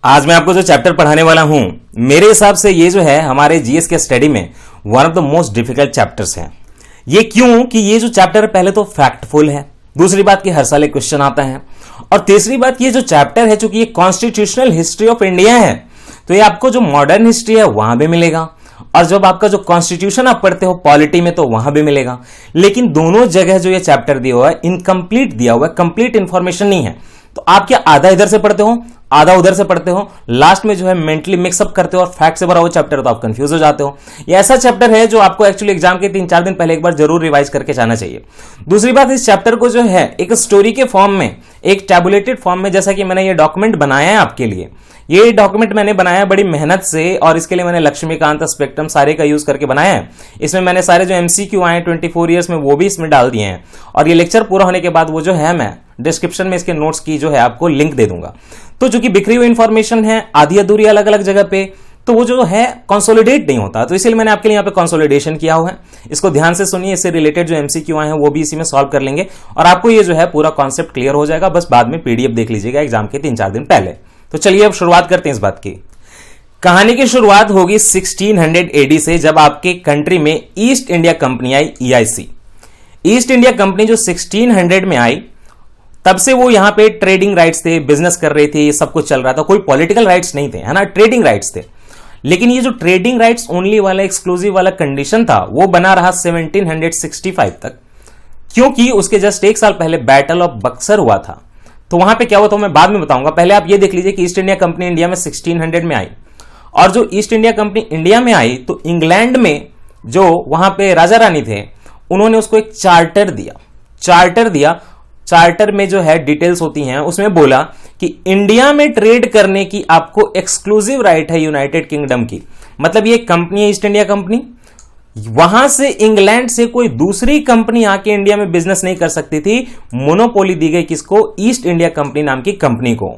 आज मैं आपको जो चैप्टर पढ़ाने वाला हूं, मेरे हिसाब से ये जो है हमारे जीएस के स्टडी में one of the most difficult chapters है। ये क्यों कि ये जो चैप्टर पहले तो फैक्टफुल है, दूसरी बात कि हर साल एक क्वेश्चन आता है, और तीसरी बात ये जो चैप्टर है चूंकि ये कॉन्स्टिट्यूशनल हिस्ट्री ऑफ इंडिया है तो ये आपको जो मॉडर्न हिस्ट्री है वहां भी मिलेगा, और जब आपका जो कॉन्स्टिट्यूशन आप पढ़ते हो पॉलिटी में तो वहां भी मिलेगा। लेकिन दोनों जगह जो ये चैप्टर दिया हुआ है इनकम्प्लीट दिया हुआ है, कंप्लीट इंफॉर्मेशन नहीं है। तो आप क्या आधा इधर से पढ़ते हो आधा उधर से पढ़ते हो, लास्ट में जो है मेंटली मिक्सअप करते हो और फैक्ट से भरा हुआ चैप्टर तो आप कंफ्यूज हो जाते हो। ये ऐसा चैप्टर है जो आपको एक्चुअली एग्जाम के 3-4 दिन पहले एक बार जरूर रिवाइज करके जाना चाहिए। दूसरी बात, इस चैप्टर को जो है एक स्टोरी के फॉर्म में, एक टैबुलेटेड फॉर्म में, जैसा कि मैंने ये डॉक्यूमेंट बनाया है आपके लिए, ये डॉक्यूमेंट मैंने बनाया बड़ी मेहनत से, और इसके लिए मैंने लक्ष्मीकांत स्पेक्ट्रम सारे का यूज करके बनाया है। इसमें मैंने सारे जो एमसीक्यू आए 24 ईयर्स में वो भी इसमें डाल दिए हैं, और ये लेक्चर पूरा होने के बाद वो जो है मैं डिस्क्रिप्शन में इसके नोट्स की जो है आपको लिंक दे दूंगा। तो चूंकि बिखरी हुई इंफॉर्मेशन है, आधी अधूरी अलग अलग जगह पे, तो वो जो है कंसोलिडेट नहीं होता, तो इसलिए मैंने आपके लिए यहाँ पे कंसोलिडेशन किया हुआ है। इसको ध्यान से सुनिए, इससे रिलेटेड जो एमसीक्यू आए हैं वो भी इसी में सॉल्व कर लेंगे और आपको ये जो है पूरा कॉन्सेप्ट क्लियर हो जाएगा। बस बाद में पीडीएफ देख लीजिएगा एग्जाम के 3-4 दिन पहले। तो चलिए अब शुरुआत करते हैं इस बात की। कहानी की शुरुआत होगी 1600 एडी से, जब आपके कंट्री में ईस्ट इंडिया कंपनी आई, ईआईसी। ईस्ट इंडिया कंपनी जो 1600 में आई, तब से वो यहां पे ट्रेडिंग राइट्स थे, बिजनेस कर रही थी, सब कुछ चल रहा था, कोई पॉलिटिकल राइट्स नहीं थे, है ना, ट्रेडिंग राइट्स थे। लेकिन ये जो ट्रेडिंग राइट्स ओनली वाला एक्सक्लूसिव वाला कंडीशन था वो बना रहा 1765 तक, क्योंकि उसके जस्ट एक साल पहले बैटल ऑफ बक्सर हुआ था। तो वहां पे क्या हुआ तो मैं बाद में बताऊंगा, पहले आप ये देख लीजिए कि ईस्ट इंडिया कंपनी इंडिया में 1600 में आई, और जो ईस्ट इंडिया कंपनी इंडिया में आई तो इंग्लैंड में जो वहां पे राजा रानी थे उन्होंने उसको एक चार्टर दिया। चार्टर में जो है डिटेल्स होती हैं, उसमें बोला कि इंडिया में ट्रेड करने की आपको एक्सक्लूसिव राइट है यूनाइटेड किंगडम की। मतलब ये कंपनी है ईस्ट इंडिया कंपनी, वहां से इंग्लैंड से कोई दूसरी कंपनी आके इंडिया में बिजनेस नहीं कर सकती थी। मोनोपोली दी गई किसको? ईस्ट इंडिया कंपनी नाम की कंपनी को।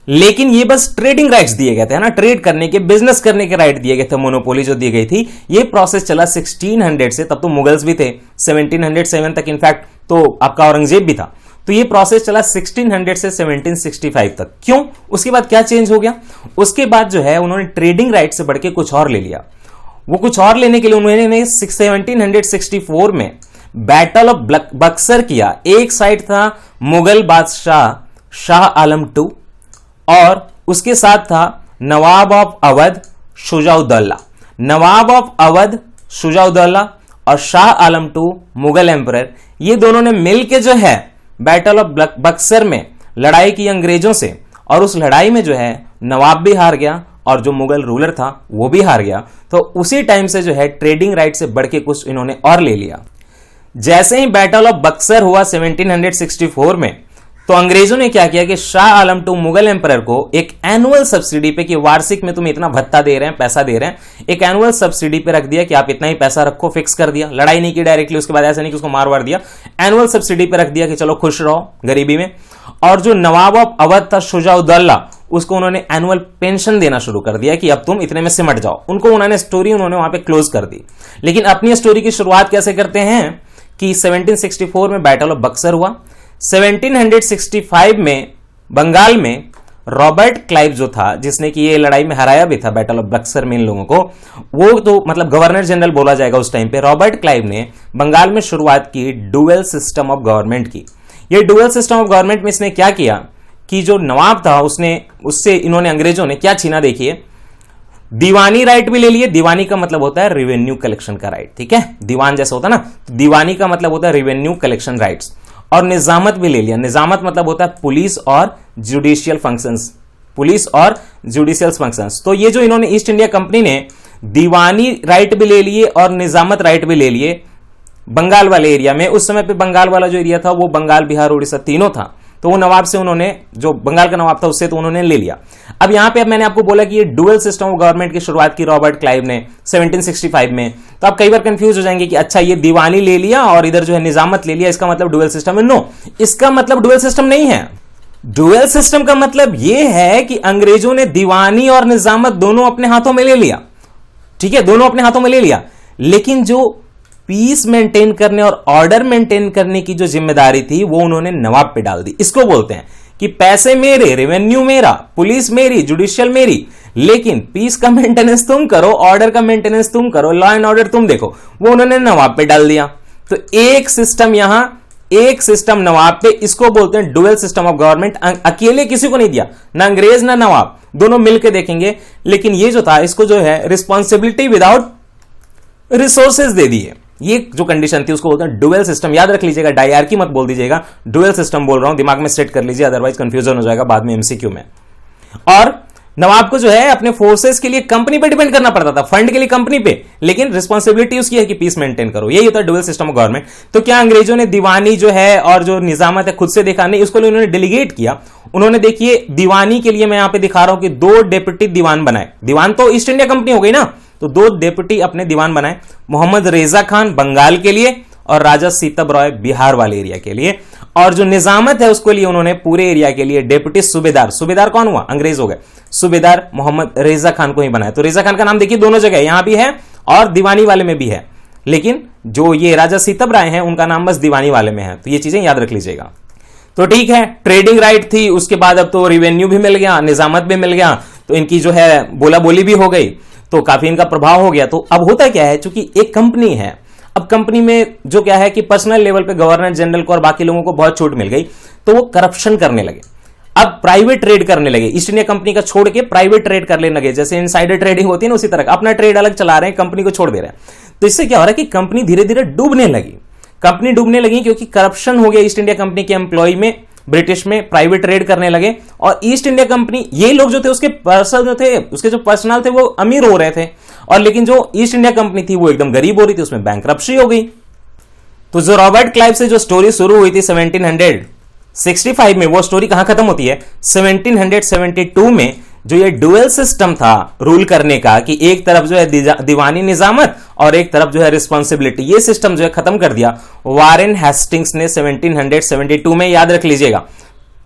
लेकिन ये बस ट्रेडिंग राइट्स दिए गए थे, है ना, ट्रेड करने के, बिजनेस करने के राइट दिए गए थे, मोनोपोली जो दी गई थी। ये प्रोसेस चला 1600 से, तब तो मुगल्स भी थे, 1707 तक इनफैक्ट तो आपका औरंगजेब भी था। तो ये प्रोसेस चला 1600 से 1765 तक। क्यों? उसके बाद क्या चेंज हो गया? उसके बाद जो है उन्होंने ट्रेडिंग राइट से बढ़ के कुछ और ले लिया। वो कुछ और लेने के लिए उन्होंने 1764 में बैटल ऑफ बक्सर किया। एक साइड था मुगल बादशाह शाह आलम II और उसके साथ था नवाब ऑफ अवध शुजाउद्दौला। नवाब ऑफ अवध शुजाउद्दौला और शाह आलम II मुगल एम्परर, ये दोनों ने मिलकर जो है बैटल ऑफ बक्सर में लड़ाई की अंग्रेजों से, और उस लड़ाई में जो है नवाब भी हार गया और जो मुगल रूलर था वो भी हार गया। तो उसी टाइम से जो है ट्रेडिंग राइट से बढ़ के कुछ इन्होंने और ले लिया। जैसे ही बैटल ऑफ बक्सर हुआ 1764 में, तो अंग्रेजों ने क्या किया कि शाह आलम II मुगल एम्परर को एक एनुअल सब्सिडी पे, कि वार्षिक में तुम इतना भत्ता दे रहे हैं, पैसा दे रहे हैं, एक एनुअल सब्सिडी पे रख दिया कि आप इतना ही पैसा रखो, फिक्स कर दिया। लड़ाई नहीं की डायरेक्टली, उसके बाद ऐसा नहीं कि उसको मार वार दिया, एनुअल सब्सिडी पे रख दिया कि चलो खुश रहो गरीबी में। और जो नवाब ऑफ अवध था शुजाउद्दौला, उसको उन्होंने एनुअल पेंशन देना शुरू कर दिया कि अब तुम इतने में सिमट जाओ। उनको उन्होंने स्टोरी वहां पे क्लोज कर दी। लेकिन अपनी स्टोरी की शुरुआत कैसे करते हैं कि 1764 में बैटल ऑफ बक्सर हुआ। 1765 में बंगाल में रॉबर्ट क्लाइव जो था, जिसने कि ये लड़ाई में हराया भी था बैटल ऑफ बक्सर में इन लोगों को, वो तो मतलब गवर्नर जनरल बोला जाएगा उस टाइम पे, रॉबर्ट क्लाइव ने बंगाल में शुरुआत की डुअल सिस्टम ऑफ गवर्नमेंट की। ये डुअल सिस्टम ऑफ गवर्नमेंट में इसने क्या किया कि जो नवाब था उससे इन्होंने, अंग्रेजों ने क्या छीना, देखिए, दीवानी राइट भी ले लिए। दीवानी का मतलब होता है रेवेन्यू कलेक्शन का राइट, ठीक है, दीवान जैसा होता है ना, दीवानी का मतलब होता है रेवेन्यू कलेक्शन राइट्स। और निजामत भी ले लिया। निजामत मतलब होता है पुलिस और जुडिशियल फंक्शंस, पुलिस और जुडिशियल फंक्शंस। तो ये जो इन्होंने ईस्ट इंडिया कंपनी ने दीवानी राइट भी ले लिए और निजामत राइट भी ले लिए बंगाल वाले एरिया में। उस समय पे बंगाल वाला जो एरिया था वो बंगाल, बिहार, उड़ीसा तीनों था। तो वो नवाब से उन्होंने, जो बंगाल का नवाब था उससे तो उन्होंने ले लिया। अब यहां पे मैंने आपको बोला कि ये डुअल सिस्टम ऑफ गवर्नमेंट की शुरुआत की रॉबर्ट क्लाइव ने 1765 में। तो आप कई बार कंफ्यूज हो जाएंगे कि अच्छा ये दीवानी ले लिया और इधर जो है निजामत ले लिया, इसका मतलब डुअल सिस्टम है। नो, इसका मतलब डुअल सिस्टम नहीं है। डुअल सिस्टम का मतलब यह है कि अंग्रेजों ने दीवानी और निजामत दोनों अपने हाथों में ले लिया, ठीक है, दोनों अपने हाथों में ले लिया। लेकिन जो पीस मेंटेन करने और ऑर्डर मेंटेन करने की जो जिम्मेदारी थी वो उन्होंने नवाब पे डाल दी। इसको बोलते हैं कि पैसे मेरे, रेवेन्यू मेरा, पुलिस मेरी, जुडिशियल मेरी, लेकिन पीस का मेंटेनेंस तुम करो, ऑर्डर का मेंटेनेंस तुम करो, लॉ एंड ऑर्डर तुम देखो, वो उन्होंने नवाब पे डाल दिया। तो एक सिस्टम यहां, एक सिस्टम नवाब पे, इसको बोलते हैं डुअल सिस्टम ऑफ गवर्नमेंट। अकेले किसी को नहीं दिया, ना अंग्रेज ना नवाब, दोनों मिलकर देखेंगे, लेकिन ये जो था इसको जो है रिस्पॉन्सिबिलिटी विदाउट रिसोर्सेज दे दिए। ये जो कंडीशन थी उसको बोलते हैं डुअल सिस्टम। याद रख लीजिएगा, डायआर्की मत बोल दीजिएगा, डुअल सिस्टम बोल रहा हूं, दिमाग में सेट कर लीजिए, अदरवाइज कंफ्यूजन हो जाएगा बाद में एमसीक्यू में। और नवाब को जो है अपने फोर्सेस के लिए कंपनी पे डिपेंड करना पड़ता था, फंड के लिए कंपनी पे, लेकिन रिस्पॉन्सिबिलिटी उसकी है कि पीस मेंटेन करो। यही होता है डुअल सिस्टम ऑफ गवर्नमेंट। तो क्या अंग्रेजों ने दीवानी जो है और जो निजामत है खुद से देखा नहीं, उसको उन्होंने डेलीगेट किया। उन्होंने देखिए दीवानी के लिए मैं यहां पे दिखा रहा हूं कि 2 डेप्यूटी दीवान बनाए। दीवान तो ईस्ट इंडिया कंपनी हो गई ना, तो 2 डेप्यूटी अपने दीवान बनाए, मोहम्मद रेजा खान बंगाल के लिए और राजा सीतब रॉय बिहार वाले एरिया के लिए। और जो निजामत है उसके लिए उन्होंने पूरे एरिया के लिए डेप्यूटी सूबेदार, सूबेदार कौन हुआ, अंग्रेज हो गए, सूबेदार मोहम्मद रेजा खान को ही बनाया। तो रेजा खान का नाम देखिए दोनों जगह, यहां भी है और दीवानी वाले में भी है, लेकिन जो ये राजा सीतब राय हैं उनका नाम बस दीवानी वाले में है। तो ये चीजें याद रख लीजिएगा। तो ठीक है, ट्रेडिंग राइट थी, उसके बाद अब तो रिवेन्यू भी मिल गया, निजामत भी मिल गया, तो इनकी जो है बोला बोली भी हो गई, तो काफी इनका प्रभाव हो गया। तो अब होता क्या है, चूंकि एक कंपनी है, अब कंपनी में जो क्या है कि पर्सनल लेवल पे गवर्नर जनरल को और बाकी लोगों को बहुत छूट मिल गई, तो वो करप्शन करने लगे। अब प्राइवेट ट्रेड करने लगे, ईस्ट इंडिया कंपनी का छोड़ के प्राइवेट ट्रेड करने लगे, जैसे इनसाइडर ट्रेडिंग होती है ना, उसी तरह अपना ट्रेड अलग चला रहे हैं, कंपनी को छोड़ दे रहे हैं। तो इससे क्या हो रहा है कि कंपनी धीरे धीरे डूबने लगी। कंपनी डूबने लगी क्योंकि करप्शन हो गया ईस्ट इंडिया कंपनी के एम्प्लॉय में, ब्रिटिश में प्राइवेट ट्रेड करने लगे। और ईस्ट इंडिया कंपनी, ये लोग जो थे उसके पर्सन जो थे, उसके जो पर्सनल थे वो अमीर हो रहे थे, और लेकिन जो ईस्ट इंडिया कंपनी थी वो एकदम गरीब हो रही थी, उसमें बैंकरप्सी हो गई। तो जो रॉबर्ट क्लाइव से जो स्टोरी शुरू हुई थी 1765 में, वो स्टोरी कहां खत्म होती है, 1772 में। जो ये डुअल सिस्टम था रूल करने का, कि एक तरफ जो है दीवानी निजामत और एक तरफ जो है रिस्पॉन्सिबिलिटी, ये सिस्टम जो है खत्म कर दिया वारेन हेस्टिंग्स ने 1772 में। याद रख लीजिएगा,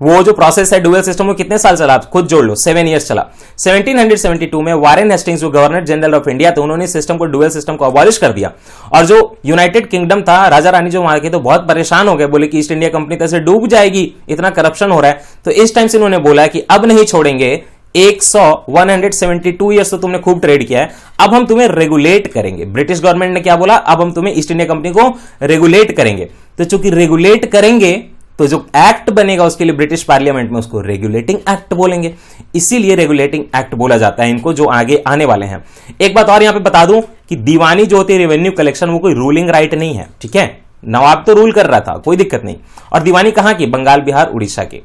वो जो प्रोसेस है डुअल सिस्टम, वो कितने साल चला, खुद जोड़ लो, 7 ईयर्स चला। 1772 में वारेन हेस्टिंग्स जो गवर्नर जनरल ऑफ इंडिया थे, उन्होंने सिस्टम को, डुअल सिस्टम को अबॉलिश कर दिया। और जो यूनाइटेड किंगडम था, राजा रानी जो वहां के, तो बहुत परेशान हो गए, बोले कि ईस्ट इंडिया कंपनी तो डूब जाएगी, इतना करप्शन हो रहा है। तो इस टाइम से उन्होंने बोला कि अब नहीं छोड़ेंगे, 172 ईयर्स तो तुमने खूब ट्रेड किया है, अब हम तुम्हें रेगुलेट करेंगे। ब्रिटिश गवर्नमेंट ने क्या बोला, अब हम तुम्हें ईस्ट इंडिया कंपनी को रेगुलेट करेंगे। तो चूंकि रेगुलेट करेंगे तो जो एक्ट बनेगा उसके लिए ब्रिटिश पार्लियामेंट में उसको रेगुलेटिंग एक्ट बोलेंगे, इसीलिए रेगुलेटिंग एक्ट बोला जाता है इनको, जो आगे आने वाले हैं। एक बात और यहां पे बता दूं कि दीवानी जो होती है रेवेन्यू कलेक्शन, वो कोई रूलिंग राइट नहीं है, ठीक है। नवाब तो रूल कर रहा था, कोई दिक्कत नहीं। और दीवानी कहां की, बंगाल, बिहार, उड़ीसा की।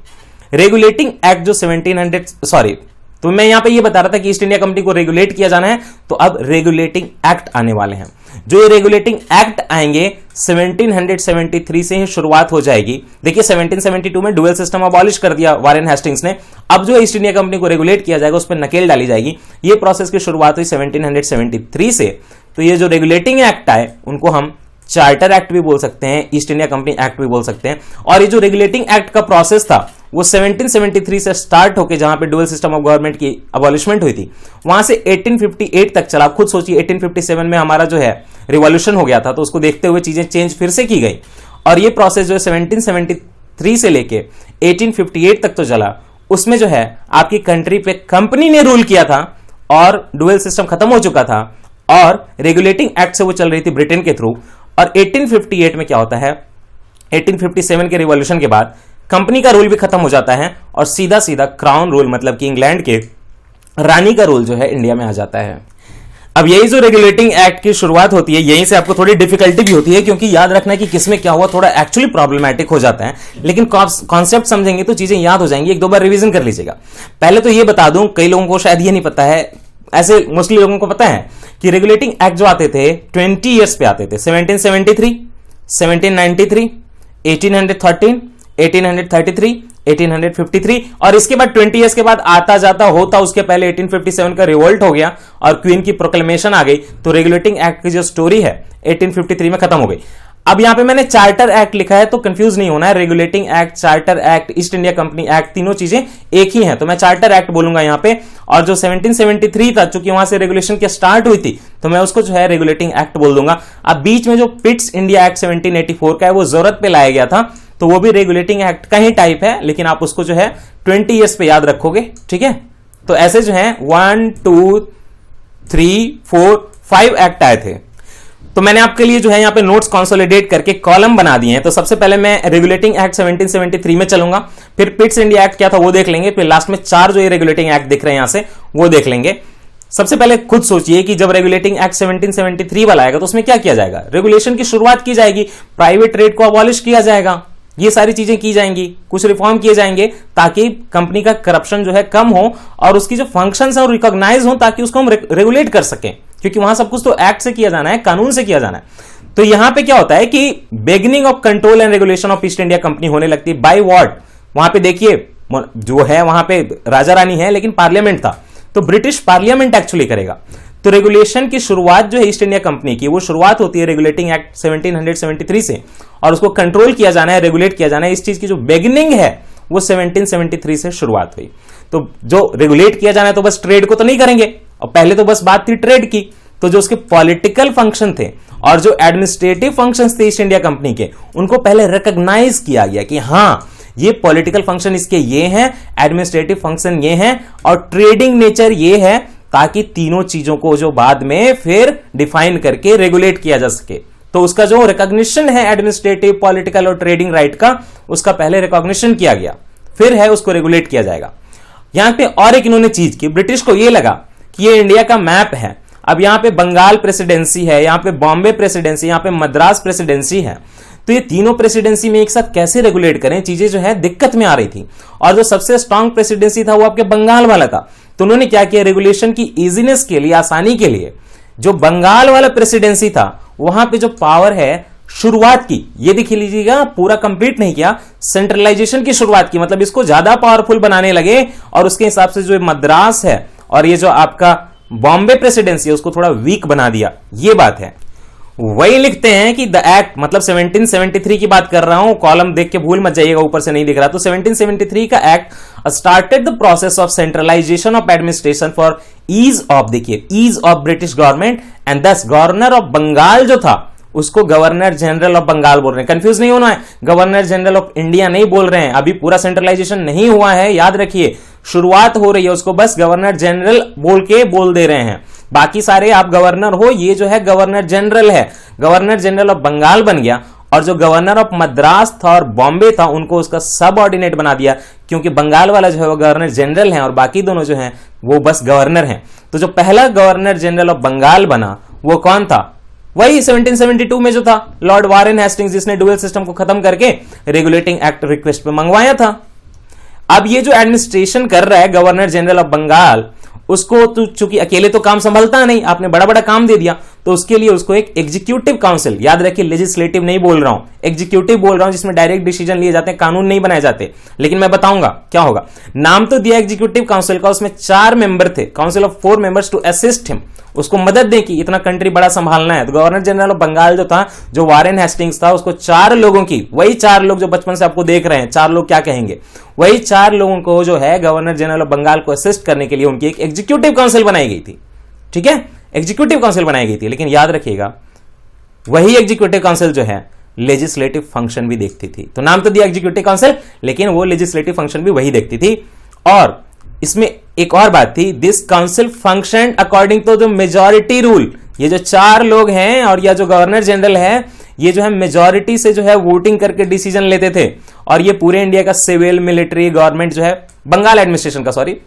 रेगुलेटिंग एक्ट जो 1700 तो मैं यहां पे ये बता रहा था कि ईस्ट इंडिया कंपनी को रेगुलेट किया जाना है, तो अब रेगुलेटिंग एक्ट आने वाले हैं। जो ये रेगुलेटिंग एक्ट आएंगे 1773 से ही शुरुआत हो जाएगी। देखिए 1772 में डुअल सिस्टम अबॉलिश कर दिया वारेन हेस्टिंग्स ने, अब जो ईस्ट इंडिया कंपनी को रेगुलेट किया जाएगा उस पर नकेल डाली जाएगी। ये प्रोसेस की शुरुआत हुई 1773 से। तो ये जो रेगुलेटिंग एक्ट आए उनको हम चार्टर एक्ट भी बोल सकते हैं, ईस्ट इंडिया कंपनी एक्ट भी बोल सकते हैं। और ये जो रेगुलेटिंग एक्ट का प्रोसेस था वो 1773 से स्टार्ट होकर, जहां पे डुअल सिस्टम ऑफ गवर्नमेंट की अबॉलिशमेंट हुई थी, वहां से 1858 तक चला। खुद सोचिए 1857 में हमारा जो है रिवॉल्यूशन हो गया था, तो उसको देखते हुए चीजें चेंज फिर से की गई। और ये प्रोसेस जो है 1773 से लेके 1858 तक तो चला। उसमें जो है आपकी कंट्री पे कंपनी ने रूल किया था और डुअल सिस्टम खत्म हो चुका था, और रेगुलेटिंग एक्ट से वो चल रही थी ब्रिटेन के थ्रू। और 1858 में क्या होता है, 1857 के रिवॉल्यूशन के बाद कंपनी का रूल भी खत्म हो जाता है और सीधा सीधा क्राउन रूल, मतलब कि इंग्लैंड के रानी का रूल जो है इंडिया में आ जाता है। अब यही जो रेगुलेटिंग एक्ट की शुरुआत होती है, यहीं से आपको थोड़ी डिफिकल्टी भी होती है, क्योंकि याद रखना कि किसमें क्या हुआ थोड़ा एक्चुअली प्रॉब्लमैटिक हो जाता है, लेकिन कॉन्सेप्ट समझेंगे तो चीजें याद हो जाएंगी। एक दो बार रिवीजन कर लीजिएगा। पहले तो ये बता दूं, कई लोगों को शायद ये नहीं पता है, ऐसे मोस्टली लोगों को पता है कि रेगुलेटिंग एक्ट जो आते थे 20 ईयर्स पे आते थे। 1773, 1793, 1813, 1833, 1853, और इसके बाद 20 ईयर्स के बाद आता जाता होता, उसके पहले 1857 का रिवोल्ट हो गया और क्वीन की प्रोक्लेमेशन आ गई। तो रेगुलेटिंग एक्ट की जो स्टोरी है 1853 में खत्म हो गई। अब यहां पे मैंने चार्टर एक्ट लिखा है, तो कंफ्यूज नहीं होना है। Regulating act, charter act, east India company act, तीनों चीजें एक ही हैं, तो मैं चार्टर एक्ट बोलूंगा यहां पे। और जो 1773 था, चूंकि वहां से रेगुलेशन की स्टार्ट हुई थी, तो मैं उसको जो है रेगुलेटिंग एक्ट बोल दूंगा। अब बीच में जो पिट्स इंडिया एक्ट 1784 का है, वो जरूरत पे लाया गया था, तो वो भी रेगुलेटिंग एक्ट का ही टाइप है, लेकिन आप उसको जो है 20 ईयर्स पे याद रखोगे, ठीक है। तो ऐसे जो है 1 2 3 4 5 एक्ट आए थे। तो मैंने आपके लिए जो है यहाँ पे नोट्स कंसोलिडेट करके कॉलम बना दिए हैं। तो सबसे पहले मैं रेगुलेटिंग एक्ट 1773 में चलूंगा, फिर पिट्स इंडिया एक्ट क्या था वो देख लेंगे, फिर लास्ट में 4 जो ये रेगुलेटिंग एक्ट दिख रहे हैं यहां से वो देख लेंगे। सबसे पहले खुद सोचिए कि जब रेगुलेटिंग एक्ट 1773 वाला आएगा तो उसमें क्या किया जाएगा, रेगुलेशन की शुरुआत की जाएगी, प्राइवेट ट्रेड को अबॉलिश किया जाएगा, ये सारी चीजें की जाएंगी, कुछ रिफॉर्म किए जाएंगे ताकि कंपनी का करप्शन जो है कम हो और उसकी जो फंक्शंस है वो रिकॉग्नाइज हो, ताकि उसको हम रेगुलेट कर सकें, क्योंकि वहां सब कुछ तो एक्ट से किया जाना है, कानून से किया जाना है। तो यहां पे क्या होता है कि beginning of control and regulation of east India company होने लगती है बाय व्हाट। वहां पे देखिए जो है वहां पे राजा रानी है लेकिन पार्लियामेंट था, तो ब्रिटिश पार्लियामेंट एक्चुअली करेगा। तो रेगुलेशन की शुरुआत जो है ईस्ट इंडिया कंपनी की, वो शुरुआत होती है रेगुलेटिंग एक्ट 1773 से, और उसको कंट्रोल किया जाना है, रेगुलेट किया जाना है। इस चीज की जो बिगिनिंग है वो 1773 से शुरुआत हुई। तो जो रेगुलेट किया जाना है तो बस ट्रेड को तो नहीं करेंगे, और पहले तो बस बात थी ट्रेड की, तो जो उसके पॉलिटिकल फंक्शन थे और जो एडमिनिस्ट्रेटिव फंक्शंस थे ईस्ट इंडिया कंपनी के, उनको पहले रिकॉग्नाइज किया गया कि हां ये पॉलिटिकल फंक्शन इसके ये हैं, एडमिनिस्ट्रेटिव फंक्शन ये हैं और ट्रेडिंग नेचर ये है, ताकि तीनों चीजों को जो बाद में फिर डिफाइन करके रेगुलेट किया जा सके। तो उसका जो रिकॉग्निशन है एडमिनिस्ट्रेटिव, पॉलिटिकल और ट्रेडिंग राइट का, उसका पहले रिकॉग्निशन किया गया, फिर है उसको रेगुलेट किया जाएगा। यहां पे और एक इन्होंने चीज की, ब्रिटिश को यह लगा कि ये इंडिया का मैप है, अब यहां पे बंगाल प्रेसिडेंसी है, यहां पे बॉम्बे प्रेसिडेंसी, यहां पे मद्रास प्रेसिडेंसी है, तो ये तीनों प्रेसिडेंसी में एक साथ कैसे रेगुलेट करें, चीजें जो है दिक्कत में आ रही थी। और जो सबसे स्ट्रांग प्रेसिडेंसी था वो आपके बंगाल वाला था। तो उन्होंने क्या किया, रेगुलेशन की इजीनेस के लिए, आसानी के लिए, जो बंगाल वाला प्रेसिडेंसी था वहां पे जो पावर है शुरुआत की, ये देख लीजिएगा, पूरा कंप्लीट नहीं किया, सेंट्रलाइजेशन की शुरुआत की, मतलब इसको ज्यादा पावरफुल बनाने लगे, और उसके हिसाब से जो मद्रास है और ये जो आपका बॉम्बे प्रेसिडेंसी है उसको थोड़ा वीक बना दिया, ये बात है। वही लिखते हैं कि द एक्ट, मतलब 1773 की बात कर रहा हूं, कॉलम देख के भूल मत जाइएगा, ऊपर से नहीं दिख रहा। तो 1773 का act started the process of centralisation of administration for ease of, देखिए ease of British government, and thus governor of Bengal जो था उसको गवर्नर जनरल ऑफ बंगाल बोल रहे हैं। कंफ्यूज नहीं होना है, गवर्नर जनरल ऑफ इंडिया नहीं बोल रहे हैं, अभी पूरा सेंट्रलाइजेशन नहीं हुआ है, याद रखिए, शुरुआत हो रही है, उसको बस गवर्नर जनरल बोल दे रहे हैं। बाकी सारे आप गवर्नर हो, ये जो है गवर्नर जनरल है, गवर्नर जनरल ऑफ बंगाल बन गया, और जो गवर्नर ऑफ मद्रास था और बॉम्बे था उनको उसका सब ऑर्डिनेट बना दिया, क्योंकि बंगाल वाला जो है वो गवर्नर जनरल है और बाकी दोनों जो हैं वो बस गवर्नर हैं। तो जो पहला गवर्नर जनरल ऑफ बंगाल बना वो कौन था, वही 1772 में जो था लॉर्ड वारेन हेस्टिंग्स, जिसने डुअल सिस्टम को खत्म करके रेगुलेटिंग एक्ट रिक्वेस्ट पे मंगवाया था। अब ये जो एडमिनिस्ट्रेशन कर रहा है गवर्नर जनरल ऑफ बंगाल, उसको तो चूंकि अकेले तो काम संभलता नहीं, आपने बड़ा बड़ा काम दे दिया, तो उसके लिए उसको एक एग्जीक्यूटिव काउंसिल, याद रखिए लेजिस्लेटिव नहीं बोल रहा हूं, एग्जीक्यूटिव बोल रहा हूं, जिसमें डायरेक्ट डिसीजन लिए जाते हैं, कानून नहीं बनाए जाते, लेकिन मैं बताऊंगा क्या होगा। नाम तो दिया एग्जीक्यूटिव काउंसिल का, उसमें 4 मेंबर थे, council of 4 members to assist him, उसको मदद दें कि इतना कंट्री बड़ा संभालना है। तो गवर्नर जनरल ऑफ बंगाल जो था, जो वारेन हेस्टिंग्स था, उसको 4 लोगों की, वही 4 लोग जो बचपन से आपको देख रहे हैं, 4 लोग क्या कहेंगे, वही 4 लोगों को जो है गवर्नर जनरल ऑफ बंगाल को असिस्ट करने के लिए उनकी एक एग्जीक्यूटिव काउंसिल बनाई गई थी। ठीक है, एग्जीक्यूटिव काउंसिल बनाई गई थी, लेकिन याद रखिएगा वही एग्जीक्यूटिव काउंसिल जो है लेजिस्लेटिव फंक्शन भी देखती थी। तो नाम तो दिया एग्जीक्यूटिव काउंसिल, लेकिन वो लेजिस्लेटिव फंक्शन भी वही देखती थी। और इसमें एक और बात थी, this council function according to the majority rule. ये जो 4 लोग हैं और या जो गवर्नर जनरल है, ये जो है मेजॉरिटी से जो है वोटिंग करके डिसीजन लेते थे, और ये पूरे इंडिया का सिविल मिलिट्री गवर्नमेंट जो है बंगाल एडमिनिस्ट्रेशन का, सॉरी,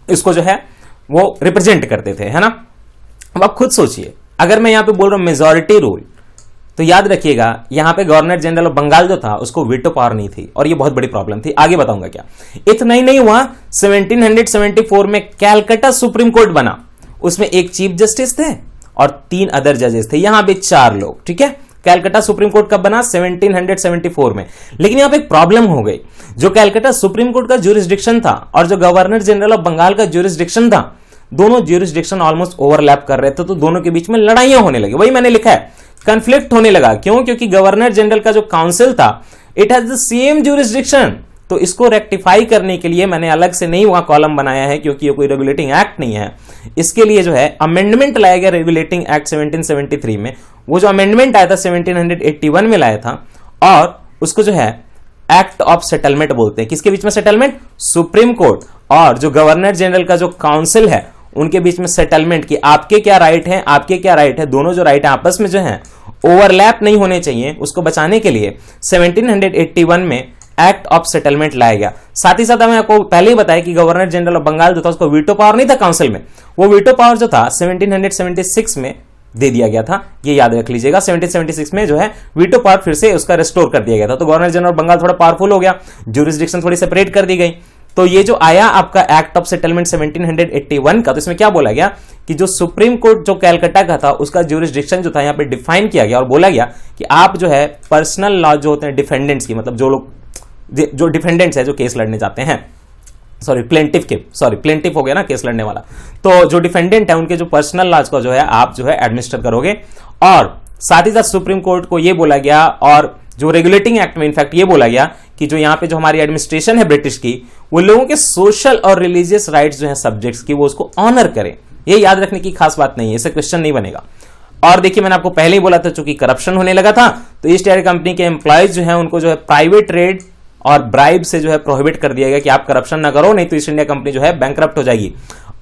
इसको जो है वो रिप्रेजेंट करते थे, है ना। अब आप खुद सोचिए, अगर मैं यहां पे बोल रहा हूं मेजॉरिटी रूल, तो याद रखिएगा यहां पे गवर्नर जनरल ऑफ बंगाल जो था उसको वीटो पावर नहीं थी, और ये बहुत बड़ी प्रॉब्लम थी, आगे बताऊंगा क्या। इतना ही नहीं हुआ, 1774 में कैलकाटा सुप्रीम कोर्ट बना, उसमें एक चीफ जस्टिस थे और 3 अदर जजेस थे, यहां पे 4 लोग। ठीक है, कैलकाटा सुप्रीम कोर्ट कब बना, 1774 में। लेकिन यहां पे एक प्रॉब्लम हो गई, जो कैलकाटा सुप्रीम कोर्ट का ज्यूरिसडिक्शन था और जो गवर्नर जनरल ऑफ बंगाल का ज्यूरिसडिक्शन था, दोनों ज्यूरिसडिक्शन ऑलमोस्ट ओवरलैप कर रहे थे, तो दोनों के बीच में लड़ाइयां होने लगी। वही मैंने लिखा है, कंफ्लिक्ट होने लगा। क्यों? क्योंकि गवर्नर जनरल का जो काउंसिल था, it has the same jurisdiction. तो इसको रेक्टिफाई करने के लिए मैंने अलग से नहीं वहां कॉलम बनाया है, क्योंकि ये कोई रेगुलेटिंग एक्ट नहीं है। इसके लिए जो है अमेंडमेंट लाया गया रेगुलेटिंग एक्ट 1773 में। वो जो अमेंडमेंट आया था 1781 में लाया था, और उसको जो है एक्ट ऑफ सेटलमेंट बोलते हैं। किसके बीच में सेटलमेंट? सुप्रीम कोर्ट और जो गवर्नर जनरल का जो काउंसिल है उनके बीच में सेटलमेंट की आपके क्या राइट हैं, आपके क्या राइट है, दोनों जो राइट है आपस में जो है ओवरलैप नहीं होने चाहिए, उसको बचाने के लिए 1781 में एक्ट ऑफ सेटलमेंट लाया गया। साथ ही साथ हमें आपको पहले ही बताया कि गवर्नर जनरल ऑफ बंगाल जो था उसको वीटो पावर नहीं था काउंसिल में, वो वीटो पावर जो था 1776 में दे दिया गया था। ये याद रख लीजिएगा, 1776 में जो है वीटो पावर फिर से उसका रिस्टोर कर दिया गया था। तो गवर्नर जनरल ऑफ बंगाल थोड़ा पावरफुल हो गया, ज्यूरिसडिक्शन थोड़ी सेपरेट कर दी गई। तो ये जो आया आपका एक्ट ऑफ सेटलमेंट 1781 का, तो इसमें क्या बोला गया कि जो सुप्रीम कोर्ट जो कैलकाटा का था उसका ज्यूरिसडिक्शन जो था यहाँ पे डिफाइन किया गया और बोला गया कि आप जो है पर्सनल लॉ जो होते हैं डिफेंडेंट्स की, मतलब जो लोग जो डिफेंडेंट्स है जो केस लड़ने जाते हैं, प्लेंटिफ हो गया ना केस लड़ने वाला, तो जो डिफेंडेंट है उनके जो पर्सनल लॉज को जो है आप जो है एडमिनिस्टर करोगे। और साथ ही साथ सुप्रीम कोर्ट को यह बोला गया और जो रेगुलेटिंग एक्ट में इनफैक्ट ये बोला गया कि जो यहाँ पे जो हमारी एडमिनिस्ट्रेशन है ब्रिटिश की, वो लोगों के सोशल और रिलीजियस राइट्स जो है सब्जेक्ट्स की, वो उसको ऑनर करें। ये याद रखने की खास बात नहीं है, इससे क्वेश्चन नहीं बनेगा। और देखिए मैंने आपको पहले ही बोला था चूंकि करप्शन होने लगा था तो ईस्ट इंडिया कंपनी के एम्प्लॉयज जो है उनको जो है प्राइवेट ट्रेड और ब्राइब से जो है प्रोहिबिट कर दिया गया कि आप करप्शन ना करो, नहीं तो ईस्ट इंडिया कंपनी जो है बैंकरप्ट हो जाएगी।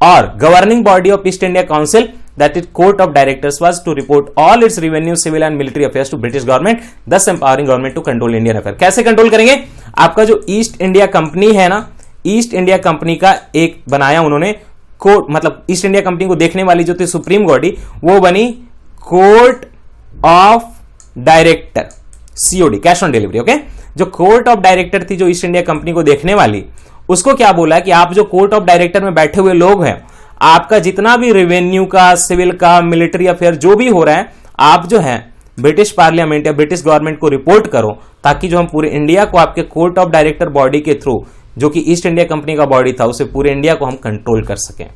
और governing body of east India council that is court of directors was to report all its revenue, civil and military affairs to British government, thus empowering government to control Indian affairs। कैसे control करेंगे? आपका जो east India company है ना, east India company का एक बनाया उन्होंने कोर्ट, मतलब ईस्ट इंडिया कंपनी को देखने वाली जो थी सुप्रीम बॉडी, वो बनी court of director, COD, cash on delivery. Okay, जो कोर्ट ऑफ डायरेक्टर थी जो ईस्ट इंडिया कंपनी को देखने वाली, उसको क्या बोला कि आप जो कोर्ट ऑफ डायरेक्टर में बैठे हुए लोग हैं, आपका जितना भी रेवेन्यू का, सिविल का, मिलिट्री अफेयर जो भी हो रहा है, आप जो है ब्रिटिश पार्लियामेंट या ब्रिटिश गवर्नमेंट को रिपोर्ट करो, ताकि जो हम पूरे इंडिया को आपके कोर्ट ऑफ डायरेक्टर बॉडी के थ्रू, जो कि ईस्ट इंडिया कंपनी का बॉडी था, उसे पूरे इंडिया को हम कंट्रोल कर सकें।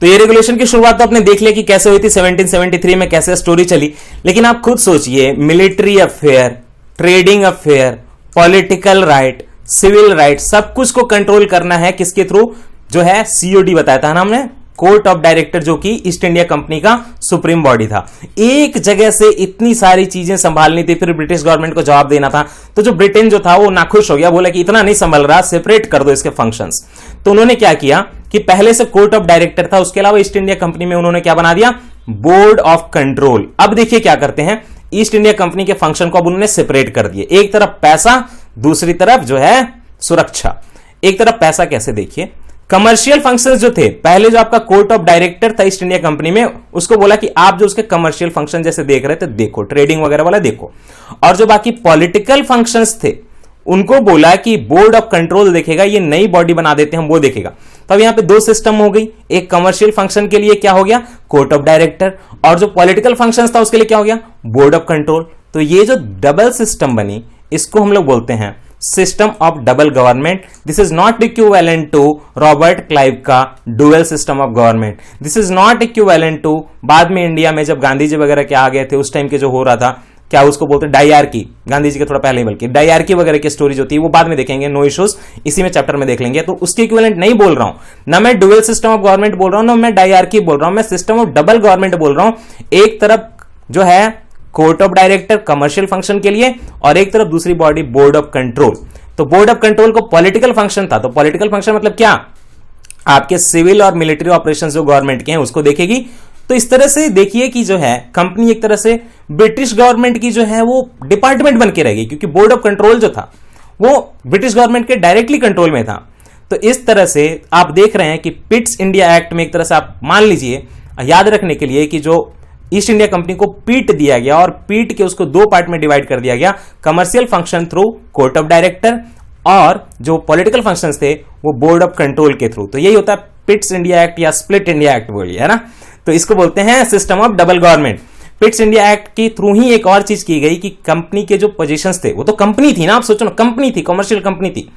तो ये रेगुलेशन की शुरुआत तो आपने देख लिया कि कैसे हुई थी 1773 में, कैसे स्टोरी चली। लेकिन आप खुद सोचिए, military affair, trading affair, political right, civil right, सब कुछ को कंट्रोल करना है किसके थ्रू? जो है COD बताया था ना हमने, कोर्ट ऑफ डायरेक्टर, जो कि ईस्ट इंडिया कंपनी का सुप्रीम बॉडी था। एक जगह से इतनी सारी चीजें संभालनी थी, फिर ब्रिटिश गवर्नमेंट को जवाब देना था। तो जो ब्रिटेन जो था वो नाखुश हो गया, बोला कि इतना नहीं संभल रहा, सेपरेट कर दो इसके फंक्शंस। तो उन्होंने क्या किया कि पहले से कोर्ट ऑफ डायरेक्टर था, उसके अलावा ईस्ट इंडिया कंपनी में उन्होंने क्या बना दिया? Board of control. अब देखिए क्या करते हैं, ईस्ट इंडिया कंपनी के फंक्शन को अब उन्होंने सेपरेट कर दिए। एक तरफ पैसा, दूसरी तरफ जो है सुरक्षा। एक तरफ पैसा कैसे? देखिए, कमर्शियल फंक्शंस जो थे, पहले जो आपका कोर्ट ऑफ डायरेक्टर था ईस्ट इंडिया कंपनी में, उसको बोला कि आप जो उसके कमर्शियल फंक्शन जैसे देख रहे थे देखो, ट्रेडिंग वगैरह वाला देखो। और जो बाकी पॉलिटिकल फंक्शंस थे उनको बोला कि बोर्ड ऑफ कंट्रोल देखेगा, ये नई बॉडी बना देते हैं वो देखेगा। तब यहां पे दो सिस्टम हो गई, एक कमर्शियल फंक्शन के लिए क्या हो गया? कोर्ट ऑफ डायरेक्टर, और जो पॉलिटिकल फंक्शंस था उसके लिए क्या हो गया? Board of control. तो ये जो डबल सिस्टम बनी, इसको हम लोग बोलते हैं system of double government. This is not equivalent to Robert Clive का dual system of government. This is not equivalent to बाद में इंडिया में जब गांधी जी वगैरह के आ गए थे उस टाइम के जो हो रहा था, क्या उसको बोलते हैं? डायआर्की। गांधी जी के थोड़ा पहले ही, बल्कि डायआर्की वगैरह की स्टोरी जो थी वो बाद में देखेंगे, नो इश्यूज, इसी में चैप्टर में देख लेंगे। तो उसके इक्विवेलेंट नहीं बोल रहा हूं ना मैं, डुअल सिस्टम ऑफ गवर्नमेंट बोल रहा हूं ना मैं डायआर्की बोल रहा हूं, मैं सिस्टम ऑफ डबल गवर्नमेंट बोल रहा हूं। एक तरफ जो है court of director commercial function के लिए, और एक तरफ दूसरी बॉडी बोर्ड ऑफ कंट्रोल। तो बोर्ड ऑफ कंट्रोल को पॉलिटिकल फंक्शन था, तो पॉलिटिकल फंक्शन मतलब क्या? आपके सिविल और मिलिट्री ऑपरेशंस जो गवर्नमेंट के हैं उसको देखेगी। तो इस तरह से देखिए कि जो है कंपनी एक तरह से ब्रिटिश गवर्नमेंट की जो है वो डिपार्टमेंट बन के रहेगी, क्योंकि बोर्ड ऑफ कंट्रोल जो था वो ब्रिटिश गवर्नमेंट के डायरेक्टली कंट्रोल में था। तो इस तरह से आप देख रहे हैं कि पिट्स इंडिया एक्ट में एक तरह से आप मान लीजिए, याद रखने के लिए, कि जो ईस्ट इंडिया कंपनी को पीट दिया गया और पीट के उसको दो पार्ट में डिवाइड कर दिया गया, commercial function through court of director, और जो पॉलिटिकल फंक्शंस थे वो बोर्ड ऑफ कंट्रोल के थ्रू। तो यही होता है पिट्स इंडिया एक्ट या स्प्लिट इंडिया एक्ट बोलिए, है ना। तो इसको बोलते हैं system of double government. Pitt's India act के थ्रू ही एक और चीज की गई कि कंपनी के जो पोजीशंस थे, वो तो कंपनी थी ना, आप सोचो ना, कंपनी थी, कमर्शियल कंपनी थी,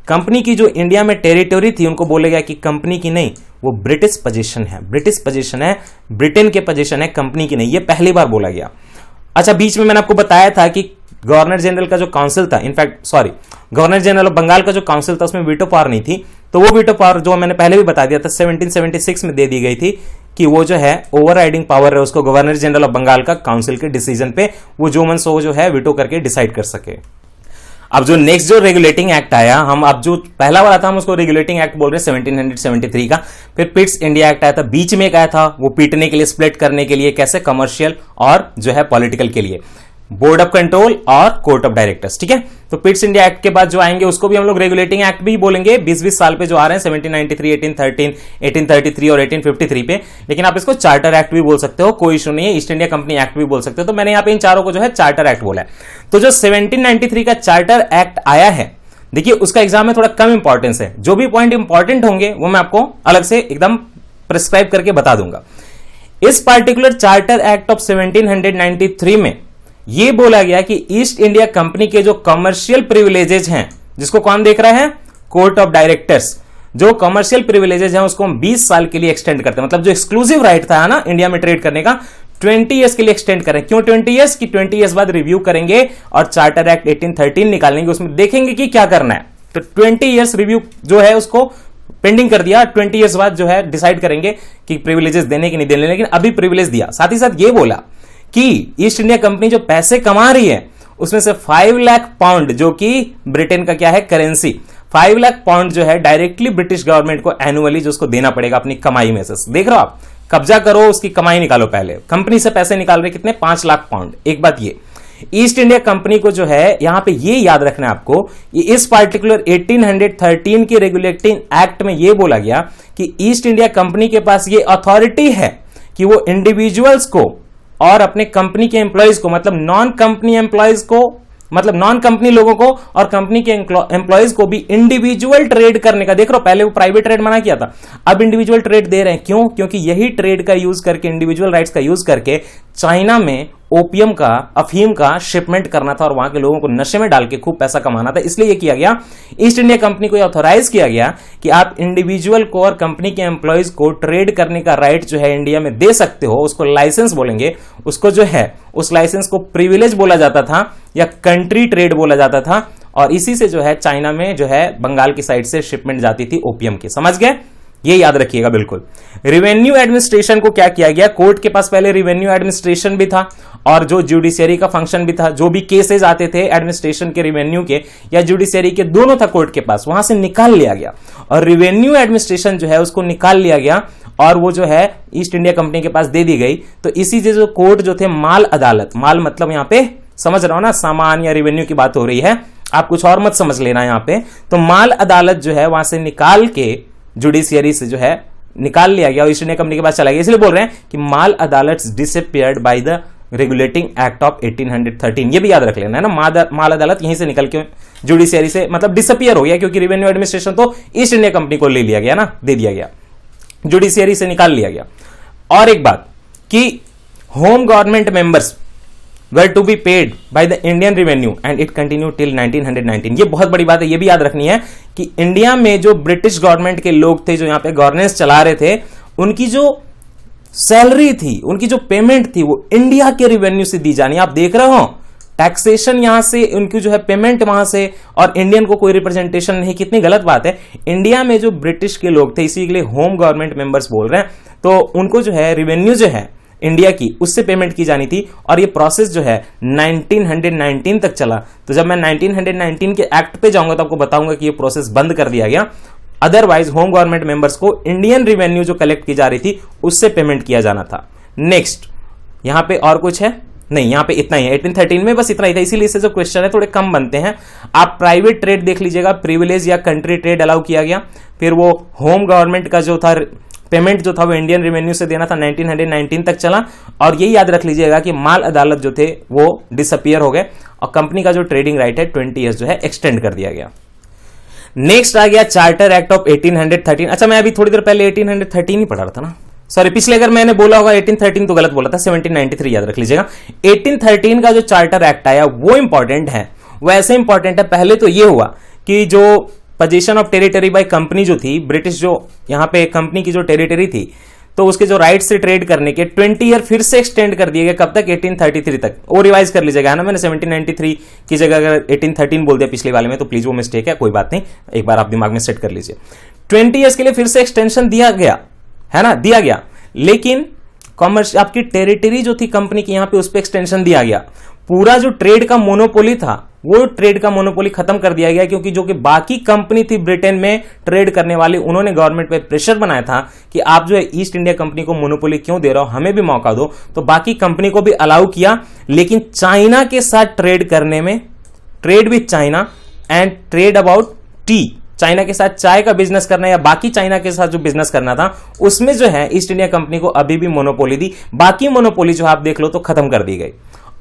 कंपनी की जो इंडिया में टेरिटोरी थी उनको बोला गया कि कंपनी की नहीं, वो ब्रिटिश पोजीशन है, ब्रिटिश पोजीशन है, ब्रिटेन के पोजीशन है, कंपनी की नहीं। ये पहली बार बोला गया। अच्छा, बीच में मैंने आपको बताया था कि गवर्नर जनरल का जो काउंसिल था, in fact sorry, governor general of Bengal का जो काउंसिल था उसमें वीटो पावर नहीं थी। तो वो वीटो पावर जो मैंने पहले भी बता दिया था 1776 में दे दी गई थी कि वो जो है ओवरराइडिंग पावर है उसको गवर्नर जनरल ऑफ बंगाल का काउंसिल के डिसीजन पे वो जो मन सो जो है वीटो करके डिसाइड कर सके। अब जो नेक्स्ट जो रेगुलेटिंग एक्ट आया, हम अब जो पहला वाला था हम उसको रेगुलेटिंग एक्ट बोल रहे हैं 1773 का। फिर पिट्स इंडिया एक्ट आया था, बीच में एक आया था वो पीटने के लिए, स्प्लिट करने के लिए, कैसे, कमर्शियल और जो है पॉलिटिकल के लिए, बोर्ड ऑफ कंट्रोल और कोर्ट ऑफ डायरेक्टर्स, ठीक है। तो पिट्स इंडिया एक्ट के बाद जो आएंगे उसको भी हम लोग रेगुलेटिंग एक्ट भी बोलेंगे। 20-20 साल पे जो आ रहे हैं 1793, 1813, 1833 और 1853 पे, लेकिन आप इसको चार्टर एक्ट भी बोल सकते हो, कोई इशू नहीं है। ईस्ट इंडिया कंपनी एक्ट भी बोल सकते हो। तो मैंने यहां पे इन चारों को जो है चार्टर एक्ट बोला है। तो जो 1793 का चार्टर एक्ट आया है, देखिए उसका एग्जाम में थोड़ा कम इंपॉर्टेंस है, जो भी पॉइंट इंपॉर्टेंट होंगे वो मैं आपको अलग से एकदम प्रिस्क्राइब करके बता दूंगा। इस पार्टिकुलर चार्टर एक्ट ऑफ 1793 में यह बोला गया कि ईस्ट इंडिया कंपनी के जो कमर्शियल प्रिविलेजेज हैं, जिसको कौन देख रहा है, कोर्ट ऑफ डायरेक्टर्स, जो कमर्शियल प्रिविलेजेज हैं उसको हम 20 साल के लिए एक्सटेंड करते हैं। मतलब जो एक्सक्लूसिव राइट था ना इंडिया में ट्रेड करने का, 20 ईयर्स के लिए एक्सटेंड करें। क्यों 20 ईयर्स? कि 20 ईयर्स बाद रिव्यू करेंगे और चार्टर एक्ट 1813 निकालेंगे, उसमें देखेंगे कि क्या करना है। तो 20 ईयर्स रिव्यू जो है उसको पेंडिंग कर दिया, 20 ईयर्स बाद जो है डिसाइड करेंगे कि प्रिविलेजेस देने कि नहीं देने, लेकिन अभी प्रिविलेज दिया। साथ ही साथ ये बोला कि ईस्ट इंडिया कंपनी जो पैसे कमा रही है उसमें से 5 लाख पाउंड, जो कि ब्रिटेन का क्या है, करेंसी, 5 लाख पाउंड जो है डायरेक्टली ब्रिटिश गवर्नमेंट को एनुअली जो उसको देना पड़ेगा अपनी कमाई में से। देख रहे हो आप, कब्जा करो, उसकी कमाई निकालो। पहले कंपनी से पैसे निकाल रहे कितने, 5 लाख पाउंड। एक बात ये ईस्ट इंडिया कंपनी को जो है यहां पे ये याद रखना है आपको, इस पार्टिकुलर 1813 के रेगुलेटिंग एक्ट में ये बोला गया कि ईस्ट इंडिया कंपनी के पास ये अथॉरिटी है कि वो इंडिविजुअल्स को और अपने कंपनी के एम्प्लॉयज को, मतलब नॉन कंपनी एम्प्लॉयज को, मतलब नॉन कंपनी लोगों को और कंपनी के एम्प्लॉयज को भी इंडिविजुअल ट्रेड करने का, देख रहे हो पहले वो प्राइवेट ट्रेड मना किया था, अब इंडिविजुअल ट्रेड दे रहे हैं। क्यों? क्योंकि यही ट्रेड का यूज करके, इंडिविजुअल राइट्स का यूज करके चाइना में ओपियम का, अफीम का शिपमेंट करना था और वहां के लोगों को नशे में डाल के खूब पैसा कमाना था। इसलिए यह किया गया, ईस्ट इंडिया कंपनी को ऑथोराइज किया गया कि आप इंडिविजुअल को और कंपनी के एम्प्लॉयज को ट्रेड करने का राइट जो है इंडिया में दे सकते हो। उसको लाइसेंस बोलेंगे, उसको जो है उस लाइसेंस को प्रिविलेज बोला जाता था या कंट्री ट्रेड बोला जाता था। और इसी से जो है चाइना में जो है बंगाल की साइड से शिपमेंट जाती थी ओपियम की। समझ गए? ये याद रखिएगा बिल्कुल। रेवेन्यू एडमिनिस्ट्रेशन को क्या किया गया, कोर्ट के पास पहले रेवेन्यू एडमिनिस्ट्रेशन भी था और जो जुडिशियरी का फंक्शन भी था। जो भी केसेस आते थे एडमिनिस्ट्रेशन के, रेवेन्यू के या जुडिशियरी के, दोनों था कोर्ट के पास, वहां से निकाल लिया गया और रेवेन्यू एडमिनिस्ट्रेशन जो है उसको निकाल लिया गया और वो जो है ईस्ट इंडिया कंपनी के पास दे दी गई। तो इसी जो कोर्ट जो थे, माल अदालत, माल मतलब यहां पे समझ रहा हो ना, सामान या रेवेन्यू की बात हो रही है, आप कुछ और मत समझ लेना यहां पे। तो माल अदालत जो है वहां से निकाल के, जुडिशियरी से जो है निकाल लिया गया और ईस्ट इंडिया कंपनी के पास चला गया। इसलिए बोल रहे हैं कि माल अदालत disappeared by the regulating act of 1813। ये भी याद रख लेना है ना, माल अदालत यहीं से निकल के जुडिशियरी से मतलब डिसअपियर हो गया, क्योंकि रेवेन्यू एडमिनिस्ट्रेशन तो ईस्ट इंडिया कंपनी को ले लिया गया ना, दे दिया गया, जुडिशियरी से निकाल लिया गया। और एक बात कि home government members were to be paid by the Indian revenue and it continued till 1919। ये बहुत बड़ी बात है, ये भी याद रखनी है कि इंडिया में जो ब्रिटिश गवर्नमेंट के लोग थे जो यहां पे गवर्नेंस चला रहे थे, उनकी जो सैलरी थी, उनकी जो पेमेंट थी, वो इंडिया के रेवेन्यू से दी जानी। आप देख रहे हो टैक्सेशन यहां से, उनकी जो है पेमेंट वहां से, और इंडियन को कोई रिप्रेजेंटेशन नहीं। कितनी गलत बात है। इंडिया में जो ब्रिटिश के लोग थे, इसी के लिए होम गवर्नमेंट मेंबर्स बोल रहे हैं, तो उनको जो है रेवेन्यू जो है इंडिया की, उससे पेमेंट की जानी थी। और ये प्रोसेस जो है 1919 तक चला। तो जब मैं 1919 के एक्ट पे जाऊंगा तो आपको बताऊंगा कि ये प्रोसेस बंद कर दिया गया। अदरवाइज होम गवर्नमेंट मेंबर्स को इंडियन रेवेन्यू जो कलेक्ट की जा रही थी उससे पेमेंट किया जाना था। नेक्स्ट, यहां पे और कुछ है नहीं, यहां पे इतना ही है। 1813 में बस इतना ही था, इसीलिए इससे जो क्वेश्चन है थोड़े कम बनते हैं। आप प्राइवेट ट्रेड देख लीजिएगा, प्रिविलेज या कंट्री ट्रेड अलाउ किया गया। फिर वो होम गवर्नमेंट का जो था पेमेंट जो था वो इंडियन रेवेन्यू से देना था, 1919 तक चला। और यही याद रख लीजिएगा कि माल अदालत जो थे वो डिसअपियर हो गए और कंपनी का जो ट्रेडिंग राइट है 20 ईयर्स जो है एक्सटेंड कर दिया गया। नेक्स्ट आ गया चार्टर एक्ट ऑफ 1813। अच्छा, मैं अभी थोड़ी देर पहले 1813 ही पढ़ा रहा था ना, सॉरी, पिछले अगर मैंने बोला होगा 1813 तो गलत बोला था, 1793 याद रख लीजिएगा। 1813 का जो चार्टर एक्ट आया वो इंपॉर्टेंट है, वो ऐसे इंपॉर्टेंट है। पहले तो ये हुआ कि जो position of territory by company जो थी, ब्रिटिश जो यहां पे कंपनी की जो टेरिटरी थी, तो उसके जो राइट से ट्रेड करने के 20 ईयर फिर से एक्सटेंड कर दिए गए। कब तक? 1833 तक। वो रिवाइज कर लीजिएगा ना, मैंने 1793 की जगह अगर 1813 बोल दिया पिछले वाले में तो प्लीज वो मिस्टेक है, कोई बात नहीं, एक बार आप दिमाग में सेट कर लीजिए। 20 ईयर्स के लिए फिर से एक्सटेंशन दिया गया है ना, दिया गया। लेकिन कॉमर्स आपकी टेरिटरी जो थी कंपनी की, यहां पे उस पर एक्सटेंशन दिया गया। पूरा जो ट्रेड का मोनोपोली था वो ट्रेड का मोनोपोली खत्म कर दिया गया, क्योंकि जो कि बाकी कंपनी थी ब्रिटेन में ट्रेड करने वाली, उन्होंने गवर्नमेंट पे प्रेशर बनाया था कि आप जो है ईस्ट इंडिया कंपनी को मोनोपोली क्यों दे रहे हो, हमें भी मौका दो। तो बाकी कंपनी को भी अलाउ किया, लेकिन चाइना के साथ ट्रेड करने में, trade with China and trade about T, China के साथ चाय का बिजनेस करना या बाकी चाइना के साथ जो बिजनेस करना था, उसमें जो है ईस्ट इंडिया कंपनी को अभी भी मोनोपोली दी। बाकी मोनोपोली जो आप देख लो तो खत्म कर दी गई।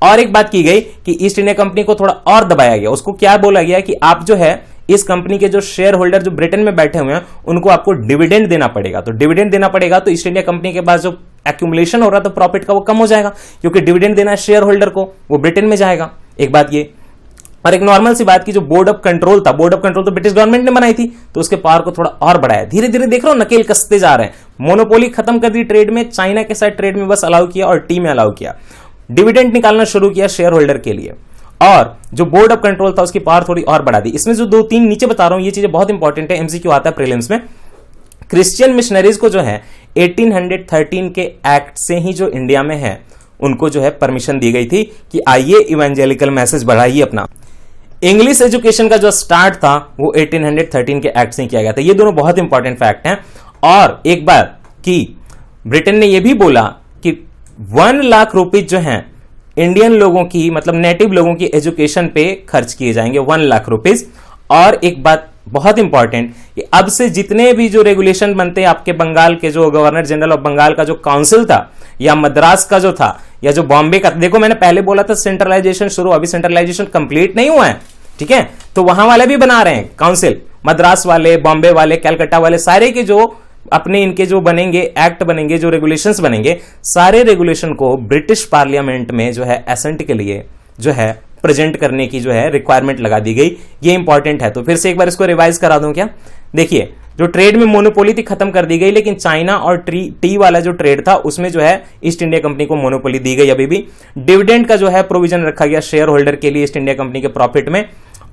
और एक बात की गई कि ईस्ट इंडिया कंपनी को थोड़ा और दबाया गया। उसको क्या बोला गया कि आप जो है इस कंपनी के जो शेयर होल्डर जो ब्रिटेन में बैठे हुए हैं, उनको आपको डिविडेंड देना पड़ेगा। तो डिविडेंड देना पड़ेगा तो ईस्ट इंडिया कंपनी के पास जो एक्यूमुलेशन हो रहा था प्रॉफिट का, वो कम हो जाएगा, क्योंकि डिविडेंड देना है शेयर होल्डर को, वो ब्रिटेन में जाएगा। एक बात ये, और एक नॉर्मल सी बात की जो बोर्ड ऑफ कंट्रोल था, बोर्ड ऑफ कंट्रोल तो ब्रिटिश गवर्नमेंट ने बनाई थी, तो उसके पावर को थोड़ा और बढ़ाया। धीरे धीरे देख रहे हो नकेल कसते जा रहे हैं। मोनोपोली खत्म कर दी ट्रेड में, चाइना के साथ ट्रेड में बस अलाउ किया और टी में अलाउ किया। डिविडेंड निकालना शुरू किया शेयर होल्डर के लिए, और जो बोर्ड ऑफ कंट्रोल था उसकी पावर थोड़ी और बढ़ा दी। इसमें जो 2-3 नीचे बता रहा हूं, ये चीजें बहुत इंपॉर्टेंट है, एमसीक्यू आता है प्रीलिम्स में। क्रिश्चियन मिशनरीज को जो है 1813 के एक्ट से ही जो इंडिया में है, उनको जो है परमिशन दी गई थी कि आइए इवेंजेलिकल मैसेज बढ़ाइए अपना। इंग्लिश एजुकेशन का जो स्टार्ट था वो 1813 के एक्ट से किया गया था। ये दोनों बहुत इंपॉर्टेंट फैक्ट हैं। और एक बात कि ब्रिटेन ने यह भी बोला कि 1 लाख रुपीज जो हैं इंडियन लोगों की, मतलब नेटिव लोगों की एजुकेशन पे खर्च किए जाएंगे, 1 लाख रुपीज। और एक बात बहुत इंपॉर्टेंट कि अब से जितने भी जो रेगुलेशन बनते हैं, आपके बंगाल के जो गवर्नर जनरल ऑफ बंगाल का जो काउंसिल था, या मद्रास का जो था, या जो बॉम्बे का, देखो मैंने पहले बोला था सेंट्रलाइजेशन शुरू, अभी सेंट्रलाइजेशन कंप्लीट नहीं हुआ है, ठीक है। तो वहां वाले भी बना रहे हैं काउंसिल, मद्रास वाले, बॉम्बे वाले, कलकत्ता वाले, सारे के जो अपने इनके जो बनेंगे एक्ट बनेंगे, जो रेगुलेशंस बनेंगे, सारे रेगुलेशन को ब्रिटिश पार्लियामेंट में जो है एसेंट के लिए जो है प्रेजेंट करने की जो है रिक्वायरमेंट लगा दी गई। ये इंपॉर्टेंट है। तो फिर से एक बार इसको रिवाइज करा दूं क्या? देखिए, जो ट्रेड में मोनोपोली थी खत्म कर दी गई, लेकिन चाइना और टी वाला जो ट्रेड था उसमें जो है ईस्ट इंडिया कंपनी को मोनोपोली दी गई। अभी भी डिविडेंड का जो है प्रोविजन रखा गया शेयर होल्डर के लिए ईस्ट इंडिया कंपनी के प्रॉफिट में,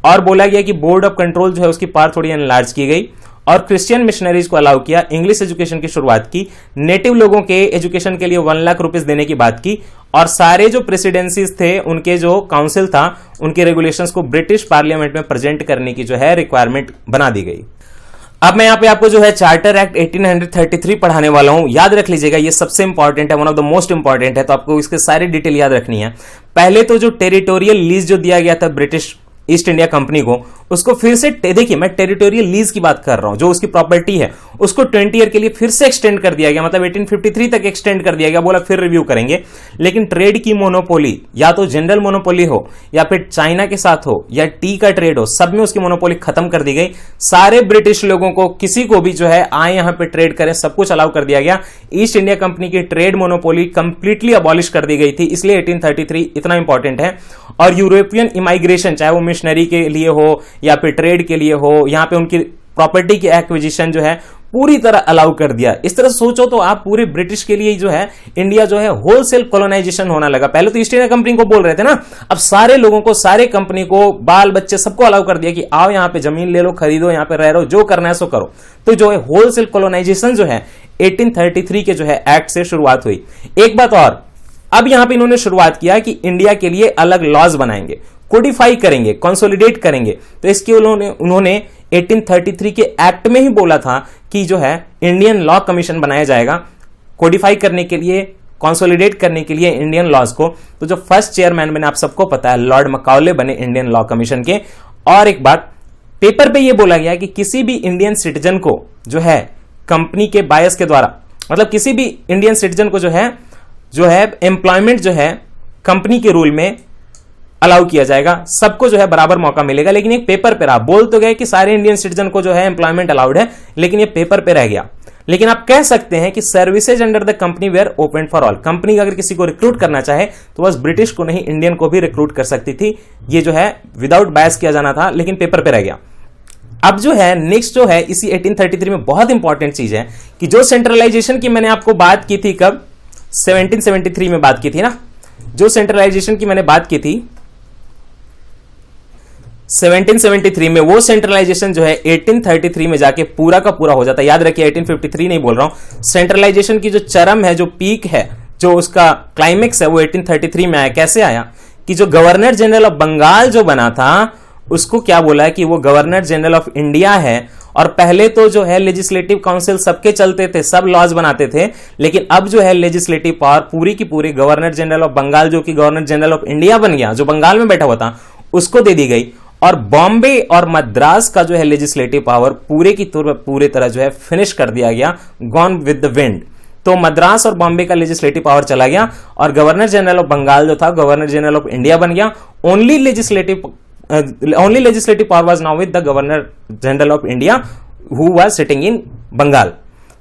और बोला गया कि बोर्ड ऑफ कंट्रोल जो है उसकी पावर थोड़ी एनलार्ज की गई, और क्रिश्चियन मिशनरीज को अलाउ किया, इंग्लिश एजुकेशन की शुरुआत की, नेटिव लोगों के एजुकेशन के लिए 1 लाख रुपीस देने की बात की, और सारे जो प्रेसिडेंसीज थे, उनके जो काउंसिल था, उनके रेगुलेशंस को ब्रिटिश पार्लियामेंट में प्रेजेंट करने की जो है रिक्वायरमेंट बना दी गई। अब मैं यहां पे आपको जो है चार्टर एक्ट 1833 पढ़ाने वाला हूं। याद रख लीजिएगा, ये सबसे इंपॉर्टेंट है, one of the most important है, तो आपको इसके सारी डिटेल याद रखनी है। पहले तो जो टेरिटोरियल लीज जो दिया गया था ब्रिटिश ईस्ट इंडिया कंपनी को, उसको फिर से, देखिए मैं टेरिटोरियल लीज की बात कर रहा हूं, जो उसकी प्रॉपर्टी है उसको 20 ईयर के लिए फिर से एक्सटेंड कर दिया गया, मतलब 1853 तक एक्सटेंड कर दिया गया। बोला फिर रिव्यू करेंगे। लेकिन ट्रेड की मोनोपोली, या तो जनरल मोनोपोली हो, या फिर चाइना के साथ हो, या टी का ट्रेड हो, सब में उसकी मोनोपोली खत्म कर दी गई। सारे ब्रिटिश लोगों को, किसी को भी जो है आए यहां पे ट्रेड करें, सब कुछ अलाउ कर दिया गया। ईस्ट इंडिया कंपनी की ट्रेड मोनोपोली कंप्लीटली अबॉलिश कर दी गई थी, इसलिए 1833 इतना इंपॉर्टेंट है। और यूरोपियन इमाइग्रेशन, चाहे वो मिशनरी के लिए हो या फिर ट्रेड के लिए हो, यहां पे उनकी प्रॉपर्टी की एक्विजिशन जो है पूरी तरह अलाउ कर दिया। इस तरह सोचो तो आप, पूरे ब्रिटिश के लिए जो है इंडिया जो है होलसेल कॉलोनाइजेशन होना लगा। पहले तो ईस्ट इंडिया कंपनी को बोल रहे थे ना, अब सारे लोगों को, सारे कंपनी को, बाल बच्चे सबको अलाउ कर दिया कि आओ यहां पे जमीन ले लो, खरीदो, यहां पे रह रहो, जो करना है सो करो। तो जो है होलसेल कॉलोनाइजेशन जो है 1833 के जो है एक्ट से शुरुआत हुई। एक बात और, अब यहां पे इन्होंने शुरुआत किया कि इंडिया के लिए अलग लॉज बनाएंगे, कोडिफाई करेंगे, कंसोलिडेट करेंगे। तो इसके उन्होंने 1833 के एक्ट में ही बोला था कि जो है इंडियन लॉ कमीशन बनाया जाएगा, कोडिफाई करने के लिए, कंसोलिडेट करने के लिए इंडियन लॉज को। तो जो फर्स्ट चेयरमैन बने, आप सबको पता है, लॉर्ड मकाउले बने इंडियन लॉ कमीशन के। और एक बात, पेपर पे ये बोला गया कि किसी भी इंडियन सिटीजन को जो है कंपनी के बायस के द्वारा, मतलब किसी भी इंडियन सिटीजन को जो है एम्प्लॉयमेंट जो है कंपनी के रूल में अलाउ किया जाएगा, सबको जो है बराबर मौका मिलेगा। लेकिन एक पेपर पे रहा, बोल तो गए कि सारे इंडियन सिटीजन को जो है एम्प्लॉयमेंट अलाउड है, लेकिन ये पेपर पे रह गया। लेकिन आप कह सकते हैं कि services under the company were open for all. Company अगर किसी को रिक्रूट करना चाहे तो बस ब्रिटिश को नहीं, इंडियन को भी रिक्रूट कर सकती थी। ये जो है विदाउट बायस किया जाना था, लेकिन पेपर पे रह गया। अब जो है नेक्स्ट जो है इसी 1833 में बहुत इंपॉर्टेंट चीज है कि जो सेंट्रलाइजेशन की मैंने आपको बात की थी, कब? 1773 में बात की थी ना। जो सेंट्रलाइजेशन की मैंने बात की थी 1773 में, वो सेंट्रलाइजेशन जो है 1833 में जाके पूरा का पूरा हो जाता है। याद रखिए 1853 नहीं बोल रहा हूं। सेंट्रलाइजेशन की जो चरम है, जो पीक है, जो उसका क्लाइमेक्स है, वो 1833 में आया। कैसे आया कि जो गवर्नर जनरल ऑफ बंगाल जो बना था उसको क्या बोला कि वो गवर्नर जनरल ऑफ इंडिया है। और पहले तो जो है लेजिस्लेटिव काउंसिल सबके चलते थे, सब लॉज बनाते थे, लेकिन अब जो है लेजिस्लेटिव पावर पूरी की पूरी गवर्नर जनरल ऑफ बंगाल जो कि गवर्नर जनरल ऑफ इंडिया बन गया, जो बंगाल में बैठा हुआ था, उसको दे दी गई। और बॉम्बे और मद्रास का जो है लेजिस्लेटिव पावर पूरे की पूरी तरह जो है फिनिश कर दिया गया, गॉन विद द विंड। तो मद्रास और बॉम्बे का लेजिस्लेटिव पावर चला गया और गवर्नर जनरल ऑफ बंगाल जो था गवर्नर जनरल ऑफ इंडिया बन गया। Only legislative power was now with the governor general of India who was sitting in Bengal.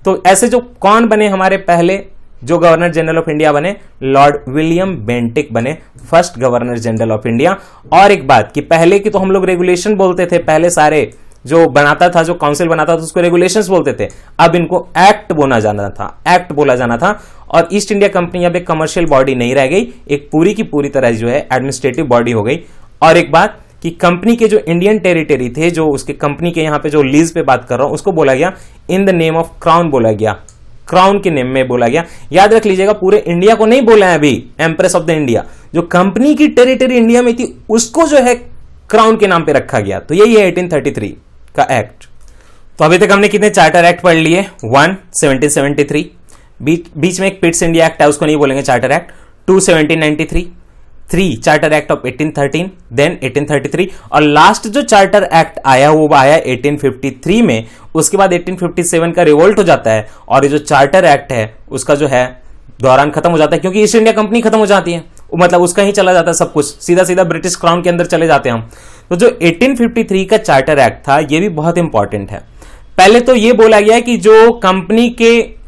तो ऐसे जो कौन बने हमारे पहले जो गवर्नर जनरल ऑफ इंडिया बने, लॉर्ड विलियम बेंटिक बने first governor general of India. और एक बात कि पहले की तो हम लोग रेगुलेशन बोलते थे, पहले सारे जो बनाता था, जो काउंसिल बनाता था उसको रेगुलेशंस बोलते थे, अब इनको एक्ट बोला जाना था। और ईस्ट इंडिया कंपनी अब एक कमर्शियल बॉडी नहीं रह गई, एक पूरी की पूरी तरह जो है एडमिनिस्ट्रेटिव बॉडी हो गई। और एक बात कि कंपनी के जो इंडियन टेरिटरी थे, जो उसके कंपनी के यहां पे जो लीज पे बात कर रहा हूं, उसको बोला गया in the name of crown, बोला गया क्राउन के नेम में बोला गया। याद रख लीजिएगा, पूरे इंडिया को नहीं बोला है अभी एम्प्रेस ऑफ द इंडिया, जो कंपनी की टेरिटरी इंडिया में थी उसको जो है क्राउन के नाम पे रखा गया। तो यही है 1833 का एक्ट। तो अभी तक हमने कितने चार्टर एक्ट पढ़ लिए? 1 1773, बीच में एक पिट्स इंडिया एक्ट है, उसको नहीं बोलेंगे charter act. 2 1793, 3 charter act of 1813, then 1833, और लास्ट जो चार्टर एक्ट आया वो आया 1853 में। उसके बाद 1857 का रिवोल्ट हो जाता है और ये जो चार्टर एक्ट है उसका जो है दौरान खत्म हो जाता है, क्योंकि ईस्ट इंडिया कंपनी खत्म हो जाती है, मतलब उसका ही चला जाता है सब कुछ, सीधा सीधा ब्रिटिश क्राउन के अंदर चले जाते हैं हम। तो जो 1853 का चार्टर एक्ट था ये भी बहुत इंपॉर्टेंट है। पहले तो ये बोला गया कि जो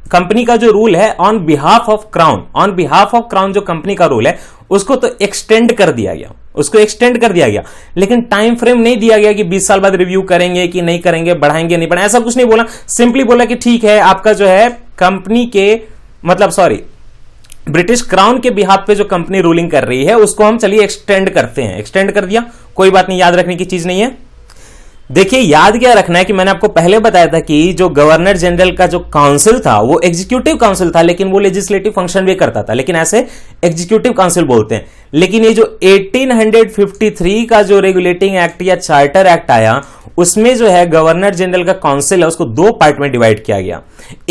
कंपनी का जो रूल है ऑन बिहाफ ऑफ क्राउन जो कंपनी का रूल है उसको तो एक्सटेंड कर दिया गया, लेकिन टाइम फ्रेम नहीं दिया गया कि 20 साल बाद रिव्यू करेंगे कि नहीं करेंगे, बढ़ाएंगे नहीं बढ़ाएंगे, ऐसा कुछ नहीं बोला। सिंपली बोला कि ठीक है, आपका जो है कंपनी के ब्रिटिश क्राउन के बिहाफ पे जो कंपनी रूलिंग कर रही है उसको हम चलिए एक्सटेंड करते हैं। एक्सटेंड कर दिया, कोई बात नहीं, याद रखने की चीज नहीं है। देखिए याद क्या रखना है कि मैंने आपको पहले बताया था कि जो गवर्नर जनरल का जो काउंसिल था वो एग्जीक्यूटिव काउंसिल था, लेकिन वो लेजिस्लेटिव फंक्शन भी करता था, लेकिन ऐसे एग्जीक्यूटिव काउंसिल बोलते हैं। लेकिन ये जो 1853 का जो रेगुलेटिंग एक्ट या चार्टर एक्ट आया उसमें जो है गवर्नर जनरल का काउंसिल है उसको 2 पार्ट में डिवाइड किया गया।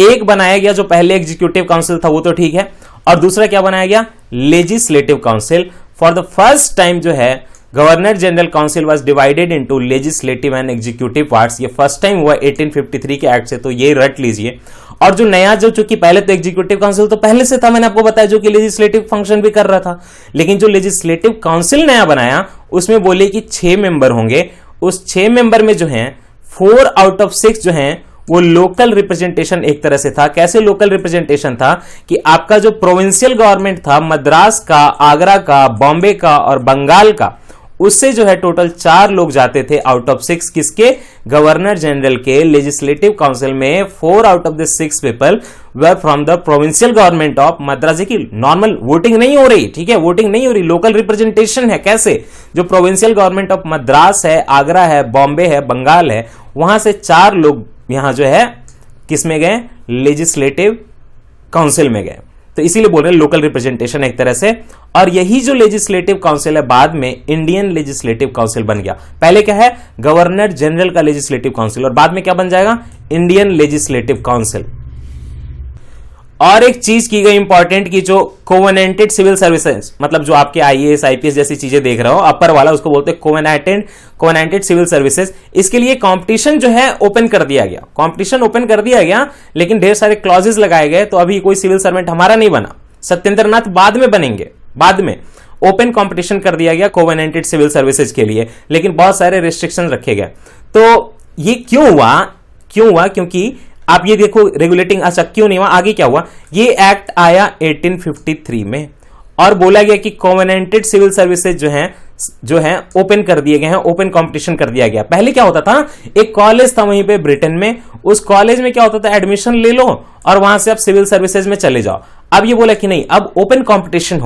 एक बनाया गया जो पहले एग्जीक्यूटिव काउंसिल था वो तो ठीक है, और दूसरा क्या बनाया गया, legislative council. For the first time जो है governor general council was divided into legislative and executive parts. ये फर्स्ट टाइम हुआ 1853 के एक्ट से, तो ये रट लीजिए। और जो नया जो चूंकि पहले तो एग्जीक्यूटिव काउंसिल तो पहले से था, मैंने आपको बताया, जो कि लेजिस्लेटिव फंक्शन भी कर रहा था, लेकिन जो लेजिस्लेटिव काउंसिल नया बनाया उसमें बोले कि 6 मेंबर होंगे। उस 6 मेंबर में जो है 4 आउट ऑफ 6 जो है वो लोकल रिप्रेजेंटेशन एक तरह से था। कैसे लोकल रिप्रेजेंटेशन था कि आपका जो प्रोविंशियल गवर्नमेंट था, मद्रास का, आगरा का, बॉम्बे का और बंगाल का, उससे जो है टोटल 4 लोग जाते थे आउट ऑफ 6, किसके, गवर्नर जनरल के लेजिस्लेटिव काउंसिल में। 4 out of the 6 people were from the provincial government of Madras. की नॉर्मल वोटिंग नहीं हो रही, ठीक है, वोटिंग नहीं हो रही, लोकल रिप्रेजेंटेशन है। कैसे, जो प्रोविंशियल गवर्नमेंट ऑफ मद्रास है, आगरा है, बॉम्बे है, बंगाल है, वहां से 4 लोग यहां जो है किस में गए, लेजिस्लेटिव काउंसिल में गए। तो इसीलिए बोल रहे हैं लोकल रिप्रेजेंटेशन एक तरह से। और यही जो लेजिस्लेटिव काउंसिल है बाद में इंडियन लेजिस्लेटिव काउंसिल बन गया। पहले क्या है, गवर्नर जनरल का लेजिस्लेटिव काउंसिल, और बाद में क्या बन जाएगा, इंडियन लेजिस्लेटिव काउंसिल। और एक चीज की गई इंपॉर्टेंट की जो कोवेनेंटेड सिविल सर्विसेज, मतलब जो आपके आईएएस आईपीएस जैसी चीजें देख रहे हो, अपर वाला उसको बोलते हैं कोवेनेंटेड सिविल सर्विसेज। इसके लिए कंपटीशन जो है ओपन कर दिया गया, कंपटीशन ओपन कर दिया गया, लेकिन ढेर सारे क्लॉजेस लगाए गए। तो अभी कोई सिविल सर्वेंट हमारा नहीं बना, सत्येंद्रनाथ बाद में बनेंगे, बाद में ओपन कंपटीशन कर दिया गया कोवेनेंटेड सिविल सर्विसेज के लिए, लेकिन बहुत सारे रिस्ट्रिक्शन रखे गए। तो ये क्यों हुआ, क्योंकि आप ये देखो रेगुलेटिंग, अच्छा क्यों नहीं हुआ, आगे क्या हुआ, ये एक्ट आया 1853 में और बोला गया कि कोवेनेंटेड सिविल सर्विसेज जो है ओपन कर दिए गए हैं, ओपन कंपटीशन कर दिया गया। पहले क्या होता था, एक कॉलेज था वहीं पे ब्रिटेन में, उस कॉलेज में क्या होता था, एडमिशन ले लो और वहां से आप सिविल सर्विसेज में चले जाओ। अब ये बोला कि नहीं, अब ओपन कंपटीशन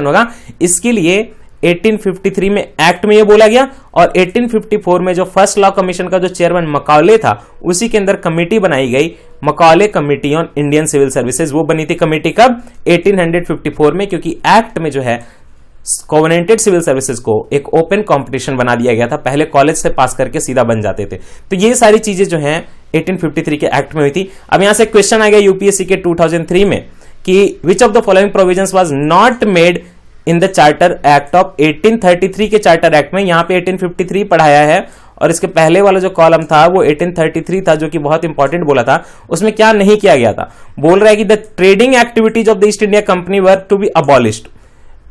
होगा। इसके लिए 1853 में एक्ट में ये बोला गया, और 1854 में जो फर्स्ट लॉ कमीशन का जो चेयरमैन मकौले था, उसी के अंदर कमेटी बनाई गई, Macaulay committee on Indian civil services. वो बनी थी कमेटी कब, 1854 में, क्योंकि एक्ट में जो है कोवेनेंटेड सिविल सर्विसेज को एक ओपन कंपटीशन बना दिया गया था। पहले कॉलेज से पास करके सीधा बन जाते थे। तो ये सारी चीजें जो हैं 1853 के एक्ट में हुई थी। अब यहां से क्वेश्चन आ गया यूपीएससी के 2003 में कि which of the following provisions was not made in the charter act of 1833 के चार्टर एक्ट में। यहां पे 1853 पढ़ाया है और इसके पहले वाला जो कॉलम था वो 1833 था, जो कि बहुत इंपॉर्टेंट बोला था। उसमें क्या नहीं किया गया था, बोल रहा है कि the trading activities of the East India Company were to be abolished.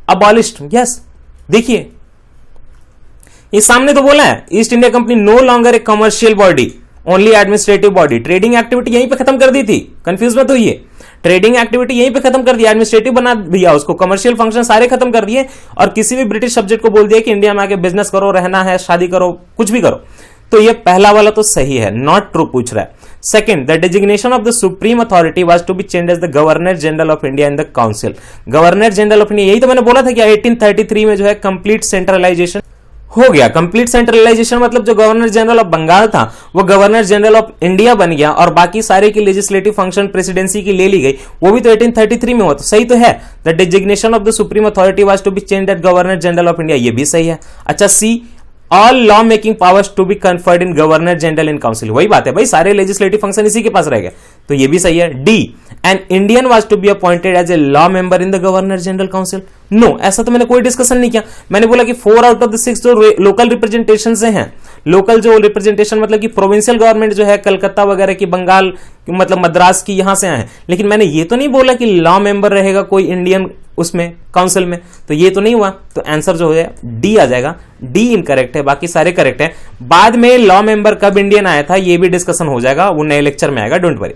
Abolished, yes, देखिए ये सामने तो बोला है, East India Company no longer a commercial body, only administrative body. Trading activity यहीं पे खत्म कर दी थी, कंफ्यूज मत होइए। ट्रेडिंग एक्टिविटी यहीं पे खत्म कर दिया, एडमिनिस्ट्रेटिव बना दिया उसको, कमर्शियल फंक्शन सारे खत्म कर दिए और किसी भी ब्रिटिश सब्जेक्ट को बोल दिया कि इंडिया में आके बिजनेस करो, रहना है, शादी करो, कुछ भी करो। तो ये पहला वाला तो सही है, नॉट ट्रू पूछ रहा है। Second, the designation of the supreme authority was to be changed as the governor general of India in the council. Governor general of India, यही तो मैंने बोला था कि 1833 में जो है कंप्लीट सेंट्रलाइजेशन हो गया। कंप्लीट सेंट्रलाइजेशन मतलब जो गवर्नर जनरल ऑफ बंगाल था वो गवर्नर जनरल ऑफ इंडिया बन गया और बाकी सारे की लेजिस्लेटिव फंक्शन प्रेसिडेंसी की ले ली गई। वो भी तो 1833 में हुआ, तो सही तो है। The designation of the supreme authority was to be changed at governor general of India, ये भी सही है। अच्छा, C, all law making powers to be conferred in governor general in council, वही बात है भाई, सारे लेजिस्लेटिव फंक्शन इसी के पास रह गए, तो ये भी सही है। D, an Indian was to be appointed as a law member in the governor general council. No, ऐसा तो मैंने कोई डिस्कशन नहीं किया। मैंने बोला कि 4 आउट ऑफ द 6 जो लोकल रिप्रेजेंटेशन से हैं, लोकल जो रिप्रेजेंटेशन मतलब कि प्रोविंशियल गवर्नमेंट जो है कलकत्ता वगैरह की, बंगाल मतलब मद्रास की, यहां से आए हैं। लेकिन मैंने ये तो नहीं बोला कि लॉ मेंबर रहेगा कोई इंडियन उसमें काउंसिल में, तो ये तो नहीं हुआ। तो आंसर जो है डी आ जाएगा। डी इनकरेक्ट है, बाकी सारे करेक्ट है। बाद में लॉ मेंबर कब इंडियन आया था ये भी डिस्कशन हो जाएगा, वो नए लेक्चर में आएगा, डोंट वरी।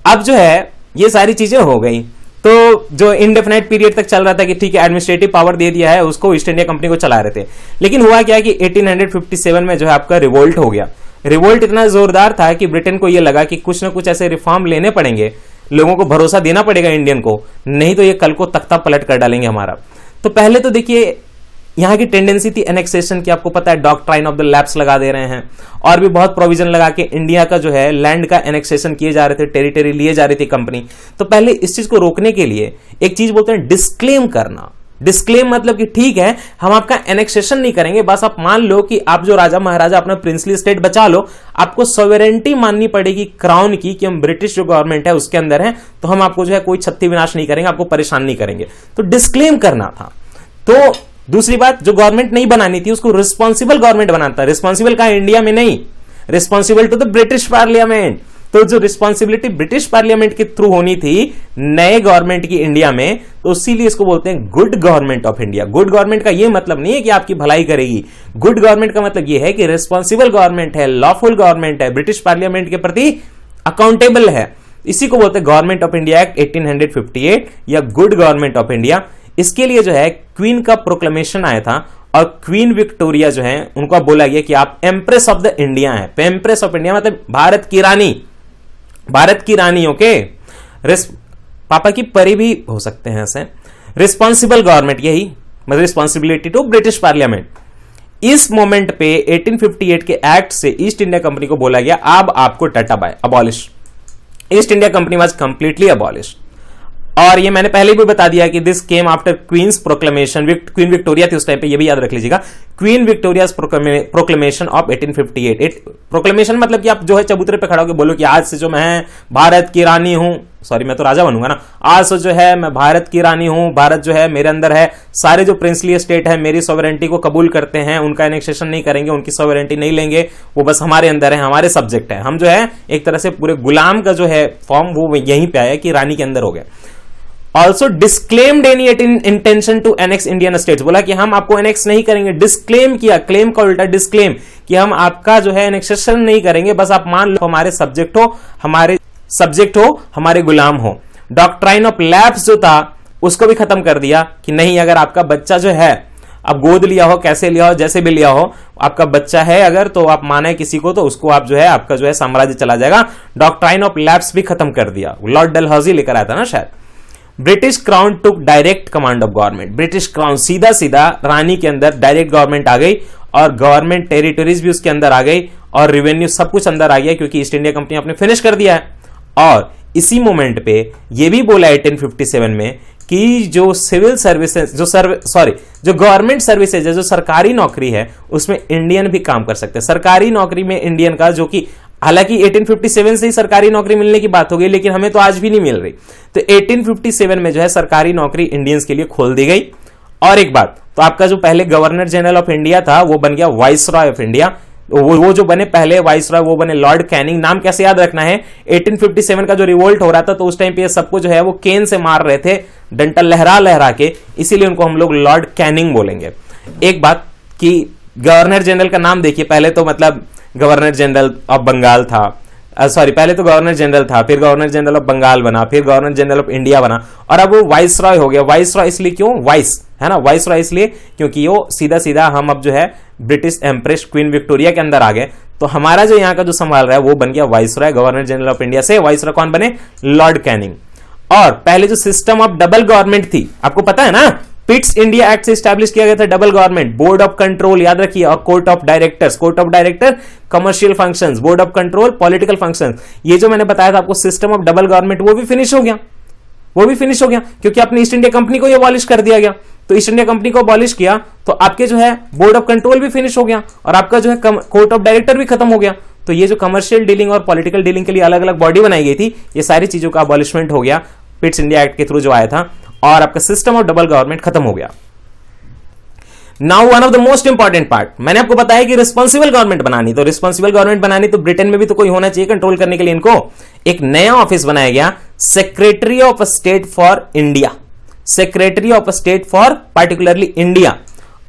अब जो है ये सारी चीजें हो गई। तो जो इंडेफिनाइट पीरियड तक चल रहा था कि ठीक है एडमिनिस्ट्रेटिव पावर दे दिया है उसको, ईस्ट इंडिया कंपनी को चला रहे थे। लेकिन हुआ क्या कि 1857 में जो है आपका रिवोल्ट हो गया। रिवोल्ट इतना जोरदार था कि ब्रिटेन को यह लगा कि कुछ ना कुछ ऐसे रिफॉर्म लेने पड़ेंगे, लोगों को भरोसा देना पड़ेगा इंडियन को, नहीं तो ये कल को तख्ता पलट कर डालेंगे हमारा। तो पहले तो देखिए यहां की टेंडेंसी थी एनेक्सेशन की, आपको पता है डॉक्ट्राइन ऑफ द लैप्स लगा दे रहे हैं और भी बहुत प्रोविजन लगा के इंडिया का जो है लैंड का एनेक्सेशन किए जा रहे थे, टेरिटरी लिए जा रही थी कंपनी। तो पहले इस चीज को रोकने के लिए एक चीज बोलते हैं डिस्क्लेम करना। डिस्क्लेम मतलब कि ठीक है हम आपका एनेक्सेशन नहीं करेंगे, बस आप मान लो कि आप जो राजा महाराजा अपना प्रिंसली स्टेट बचा लो, आपको सॉवरेंटी माननी पड़ेगी क्राउन की कि हम ब्रिटिश जो गवर्नमेंट है उसके अंदर है, तो हम आपको जो है कोई क्षति विनाश नहीं करेंगे, आपको परेशान नहीं करेंगे। तो डिस्क्लेम करना था। तो दूसरी बात, जो गवर्नमेंट नहीं बनानी थी उसको रिस्पॉन्सिबल गवर्नमेंट बनाता। रिस्पॉन्सिबल का इंडिया में नहीं, responsible to the British parliament. तो जो रिस्पॉन्सिबिलिटी ब्रिटिश पार्लियामेंट के थ्रू होनी थी नए गवर्नमेंट की इंडिया में, तो इसीलिए इसको बोलते हैं good government of India. Good government का यह मतलब नहीं है कि आपकी भलाई करेगी, गुड गवर्नमेंट का मतलब यह है कि रिस्पॉन्सिबल गवर्नमेंट है, लॉफुल गवर्नमेंट है, ब्रिटिश पार्लियामेंट के प्रति अकाउंटेबल है। इसी को बोलते हैं गवर्नमेंट ऑफ इंडिया एक्ट 1858 या गुड गवर्नमेंट ऑफ इंडिया। इसके लिए जो है क्वीन का प्रोक्लेमेशन आया था और क्वीन विक्टोरिया जो है उनको बोला गया कि आप एम्प्रेस ऑफ द इंडिया हैं। एम्प्रेस ऑफ इंडिया मतलब भारत की रानी, भारत की रानी। ओके, पापा की परी भी हो सकते हैं ऐसे। रिस्पॉन्सिबल गवर्नमेंट, यही मतलब रिस्पॉन्सिबिलिटी टू ब्रिटिश पार्लियामेंट। इस मोमेंट पे 1858 के एक्ट से ईस्ट इंडिया कंपनी को बोला गया अब आपको tata bye, abolish. East India company was completely abolish. और ये मैंने पहले भी बता दिया कि this came after queen's proclamation. Queen Victoria थी उस टाइम पे, ये भी याद रख लीजिएगा, queen Victoria's proclamation of 1858। Proclamation मतलब कि आप जो है चबूतरे पे खड़ा होकर बोलो कि आज से जो मैं भारत की रानी हूं, सॉरी मैं तो राजा बनूंगा ना, आज से जो है मैं भारत की रानी हूं, भारत जो है मेरे अंदर है, सारे जो प्रिंसली स्टेट है मेरी सॉवरेंटी को कबूल करते हैं, उनका एनेक्सेशन नहीं करेंगे, उनकी सॉवरेंटी नहीं लेंगे, वो बस हमारे अंदर है, हमारे सब्जेक्ट है। हम जो है एक तरह से पूरे गुलाम का जो है फॉर्म वो यहीं पे आया कि रानी के अंदर हो गया। Also disclaimed any intention to annex Indian states, बोला कि हम आपको एनेक्स नहीं करेंगे। डिस्क्लेम किया, क्लेम का उल्टा डिस्क्लेम, कि हम आपका जो है एनेक्सेशन नहीं करेंगे, बस आप मान लो हमारे सब्जेक्ट हो, हमारे सब्जेक्ट हो, हमारे गुलाम हो। डॉक्ट्राइन ऑफ लैप्स जो था उसको भी खत्म कर दिया कि नहीं, अगर आपका बच्चा जो है अब गोद लिया हो, कैसे लिया हो, जैसे भी लिया हो, आपका बच्चा है अगर तो आप माने किसी को तो उसको आप जो है आपका जो है साम्राज्य चला जाएगा। डॉक्ट्राइन ऑफ लैप्स भी खत्म कर दिया, लॉर्ड डलहौजी लेकर आया था ना शायद। British crown took direct command of government. British crown सीधा सीधा रानी के अंदर डायरेक्ट गवर्नमेंट आ गई और गवर्नमेंट टेरिटरीज भी उसके अंदर आ गई और रेवेन्यू सब कुछ अंदर आ गया, क्योंकि ईस्ट इंडिया कंपनी आपने फिनिश कर दिया है। और इसी मोमेंट पे ये भी बोला 1857 में कि जो सिविल सर्विसेज जो गवर्नमेंट सर्विसेज है, जो सरकारी नौकरी है, उसमें इंडियन भी काम कर सकते हैं। सरकारी नौकरी में इंडियन का, जो कि हालांकि 1857 से ही सरकारी नौकरी मिलने की बात हो गई, लेकिन हमें तो आज भी नहीं मिल रही। तो 1857 में जो है सरकारी नौकरी इंडियंस के लिए खोल दी गई। और एक बात, तो आपका जो पहले गवर्नर जनरल ऑफ इंडिया था वो बन गया वाइसरॉय ऑफ इंडिया। वो जो बने पहले वाइसरॉय वो बने लॉर्ड कैनिंग। नाम कैसे याद रखना है, 1857 का जो रिवोल्ट हो रहा था तो उस टाइम पे सबको जो है वो केन से मार रहे थे, डंटा लहरा लहरा के, इसीलिए उनको हम लोग लॉर्ड कैनिंग बोलेंगे। एक बात कि गवर्नर जनरल का नाम देखिए, पहले तो मतलब गवर्नर जनरल ऑफ बंगाल था, पहले तो गवर्नर जनरल था, फिर गवर्नर जनरल ऑफ बंगाल बना, फिर गवर्नर जनरल ऑफ इंडिया बना, और अब वो वाइसरॉय हो गया। वाइसरॉय इसलिए क्यों, वाइस है ना, वाइसरॉय इसलिए क्योंकि वो सीधा सीधा हम अब जो है ब्रिटिश एम्प्रेस क्वीन विक्टोरिया के अंदर आ गए, तो हमारा जो यहाँ का जो संभाल रहा है वो बन गया viceroy. Governor general of India से वाइसरॉय कौन बने, लॉर्ड कैनिंग। और पहले जो सिस्टम ऑफ डबल गवर्नमेंट थी, आपको पता है ना, पिट्स इंडिया एक्ट से स्टैब्लिश किया गया था double government, board of control याद रखिए, और court of directors. Court of director commercial functions, board of control political functions. ये जो मैंने बताया था आपको सिस्टम ऑफ डबल गवर्नमेंट, वो भी फिनिश हो गया, क्योंकि आपने ईस्ट इंडिया कंपनी को अबॉलिश कर दिया गया। तो ईस्ट इंडिया कंपनी को अबॉलिश किया तो आपके जो है बोर्ड ऑफ कंट्रोल भी फिनिश हो गया, और आपका जो है कोर्ट ऑफ डायरेक्टर भी खत्म हो गया। तो ये जो कमर्शियल डीलिंग और पॉलिटिकल डीलिंग के लिए अलग अलग बॉडी बनाई गई थी, ये सारी चीजों का अबॉलिशमेंट हो गया पिट्स इंडिया एक्ट के थ्रू जो आया था, और आपका सिस्टम ऑफ डबल गवर्नमेंट खत्म हो गया। Now one of the most important part, मैंने आपको बताया कि रिस्पॉन्सिबल गवर्नमेंट बनानी, तो रिस्पॉन्सिबल गवर्नमेंट बनानी तो ब्रिटेन में भी तो कोई होना चाहिए कंट्रोल करने के लिए इनको। एक नया ऑफिस बनाया गया, secretary of state for India, secretary of state for particularly India,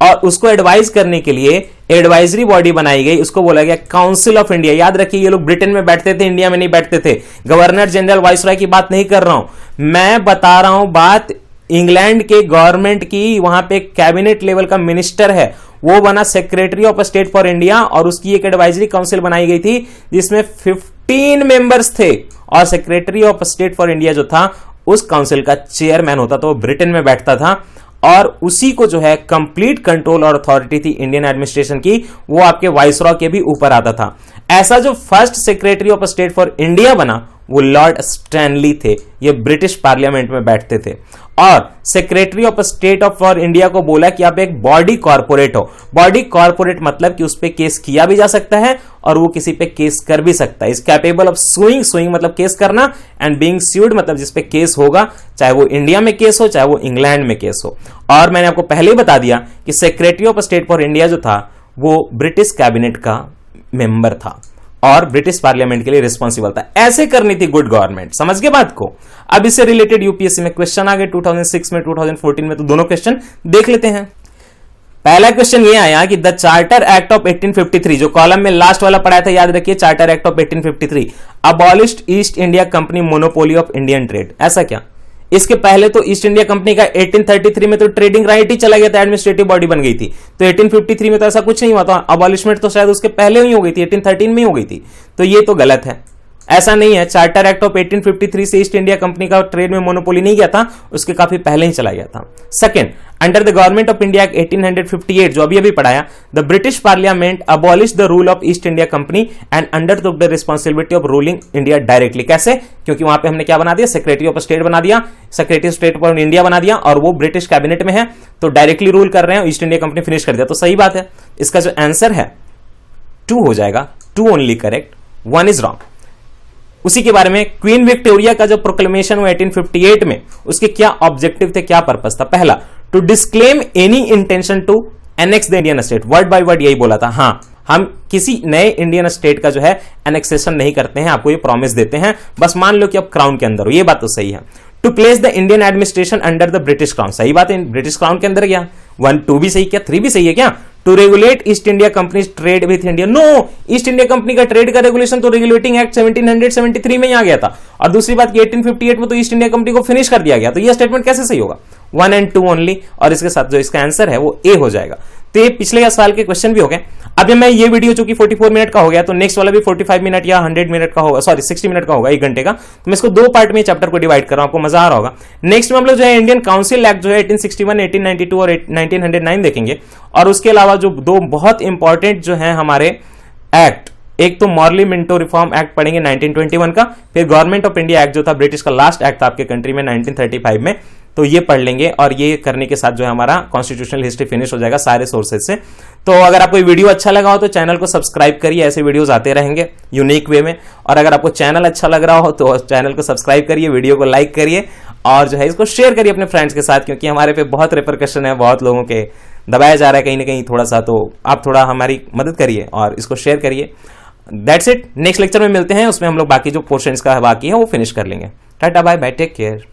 और उसको एडवाइज करने के लिए एडवाइजरी बॉडी बनाई गई, उसको बोला गया काउंसिल ऑफ इंडिया। याद रखिए ये लोग ब्रिटेन में बैठते थे, इंडिया में नहीं बैठते थे। गवर्नर जनरल वाइसरॉय की बात नहीं कर रहा हूं मैं, बता रहा हूं बात इंग्लैंड के गवर्नमेंट की। वहां पे कैबिनेट लेवल का मिनिस्टर है, वो बना secretary of state for India, और उसकी एक एडवाइजरी काउंसिल बनाई गई थी जिसमें 15 मेंबर्स थे, और secretary of state for India जो था उस काउंसिल का चेयरमैन होता था, वो ब्रिटेन में बैठता था, और उसी को जो है कंप्लीट कंट्रोल और अथॉरिटी थी इंडियन एडमिनिस्ट्रेशन की, वो आपके वाइसरॉय के भी ऊपर आता था। ऐसा जो first secretary of state for India बना वो लॉर्ड स्टैनली थे, ये ब्रिटिश पार्लियामेंट में बैठते थे, और secretary of state of for India को बोला कि आप एक बॉडी कॉर्पोरेट हो। बॉडी कॉर्पोरेट मतलब कि उस पर केस किया भी जा सकता है और वो किसी पे केस कर भी सकता है। इज कैपेबल ऑफ सुइंग मतलब केस करना, एंड बीइंग स्यूड मतलब जिस पे केस होगा, चाहे वो इंडिया में केस हो चाहे वो इंग्लैंड में केस हो। और मैंने आपको पहले ही बता दिया कि secretary of state for India जो था वो ब्रिटिश कैबिनेट का मेंबर था और ब्रिटिश पार्लियामेंट के लिए रिस्पॉन्सिबल था। ऐसे करनी थी गुड गवर्नमेंट, समझ गए बात को। अब इससे रिलेटेड यूपीएससी में क्वेश्चन आ गए 2006 में, 2014 में, तो दोनों क्वेश्चन देख लेते हैं। पहला क्वेश्चन ये आया कि द चार्टर एक्ट ऑफ 1853, जो कॉलम में लास्ट वाला पढ़ाया था याद रखिए, charter act of 1853 abolished east India company monopoly of Indian trade. ऐसा क्या? इसके पहले तो ईस्ट इंडिया कंपनी का 1833 में तो ट्रेडिंग राइट ही चला गया था, एडमिनिस्ट्रेटिव बॉडी बन गई थी। तो 1853 में तो ऐसा कुछ नहीं हुआ था, अबॉलिशमेंट तो शायद उसके पहले ही हो गई थी, 1813 में ही हो गई थी। तो ये तो गलत है, ऐसा नहीं है। चार्टर एक्ट ऑफ 1853 से ईस्ट इंडिया कंपनी का ट्रेड में मोनोपोली नहीं गया था, उसके काफी पहले ही चला गया था। Second, under the government of India act 1858, जो अभी पढ़ाया, the British parliament abolish the rule of east India company and undertook the responsibility of ruling India directly. कैसे? क्योंकि वहां पे हमने क्या बना दिया, सेक्रेटरी ऑफ स्टेट बना दिया, secretary of state for India बना दिया, और वो ब्रिटिश कैबिनेट में है तो डायरेक्टली रूल कर रहे हैं, ईस्ट इंडिया कंपनी फिनिश कर दिया। तो सही बात है, इसका जो आंसर है 2 हो जाएगा, 2 ओनली करेक्ट, 1 इज रॉन्ग। उसी के बारे में क्वीन विक्टोरिया का जो प्रोक्लेमेशन हुआ 1858 में, उसके क्या ऑब्जेक्टिव थे, क्या पर्पस था? पहला, to disclaim any intention to annex the Indian state, word by word यही बोला था। हां, हम किसी नए इंडियन स्टेट का जो है एनेक्सेशन नहीं करते हैं, आपको ये प्रॉमिस देते हैं, बस मान लो कि अब क्राउन के अंदर हो, ये बात तो सही है। To place the Indian administration under the British crown, सही बात है, ब्रिटिश क्राउन के अंदर क्या 1, 2 भी सही, क्या 3 भी सही है क्या? To regulate East India company trade with India, no, East India company का ट्रेड का रेगुलेशन तो रेगुलेटिंग एक्ट 1773 में ही आ गया था, और दूसरी बात कि 1858 में तो ईस्ट इंडिया कंपनी को फिनिश कर दिया गया, तो ये स्टेटमेंट कैसे सही होगा? 1 और 2 ओनली, और इसके साथ जो इसका आंसर है वो ए हो जाएगा। तो ये पिछले साल के क्वेश्चन भी हो गए। अब मैं ये वीडियो चूंकि 44 मिनट का हो गया, तो नेक्स्ट वाला भी 45 मिनट या 100 मिनट का होगा, सॉरी 60 मिनट का होगा, 1 घंटे का। तो मैं इसको 2 पार्ट में चैप्टर को डिवाइड कर रहा हूं, आपको मजा आ रहा होगा। नेक्स्ट में हम लोग जो है इंडियन काउंसिल एक्ट जो है 1861, 1892 और 1909 देखेंगे, और उसके अलावा जो 2 बहुत इंपॉर्टेंट जो है हमारे एक्ट, एक तो मॉर्ली मिंटो रिफॉर्म एक्ट पढ़ेंगे 1921 का, फिर गवर्नमेंट ऑफ इंडिया एक्ट जो था ब्रिटिश का लास्ट एक्ट था आपके कंट्री में 1935 में, तो ये पढ़ लेंगे और ये करने के साथ जो है हमारा कॉन्स्टिट्यूशनल हिस्ट्री फिनिश हो जाएगा सारे सोर्सेज से। तो अगर आपको वीडियो अच्छा लगा हो तो चैनल को सब्सक्राइब करिए, ऐसे वीडियोस आते रहेंगे यूनिक वे में। और अगर आपको चैनल अच्छा लग रहा हो तो चैनल को सब्सक्राइब करिए, वीडियो को लाइक करिए और जो है इसको शेयर करिए अपने फ्रेंड्स के साथ, क्योंकि हमारे पे बहुत रिपरकशन है, बहुत लोगों के दबाया जा रहा है कहीं ना कहीं थोड़ा सा, तो आप थोड़ा हमारी मदद करिए और इसको शेयर करिए। That's it. नेक्स्ट लेक्चर में मिलते हैं, उसमें हम लोग बाकी जो पोर्शंस का बाकी है वो फिनिश कर लेंगे। Tata bye bye, take care.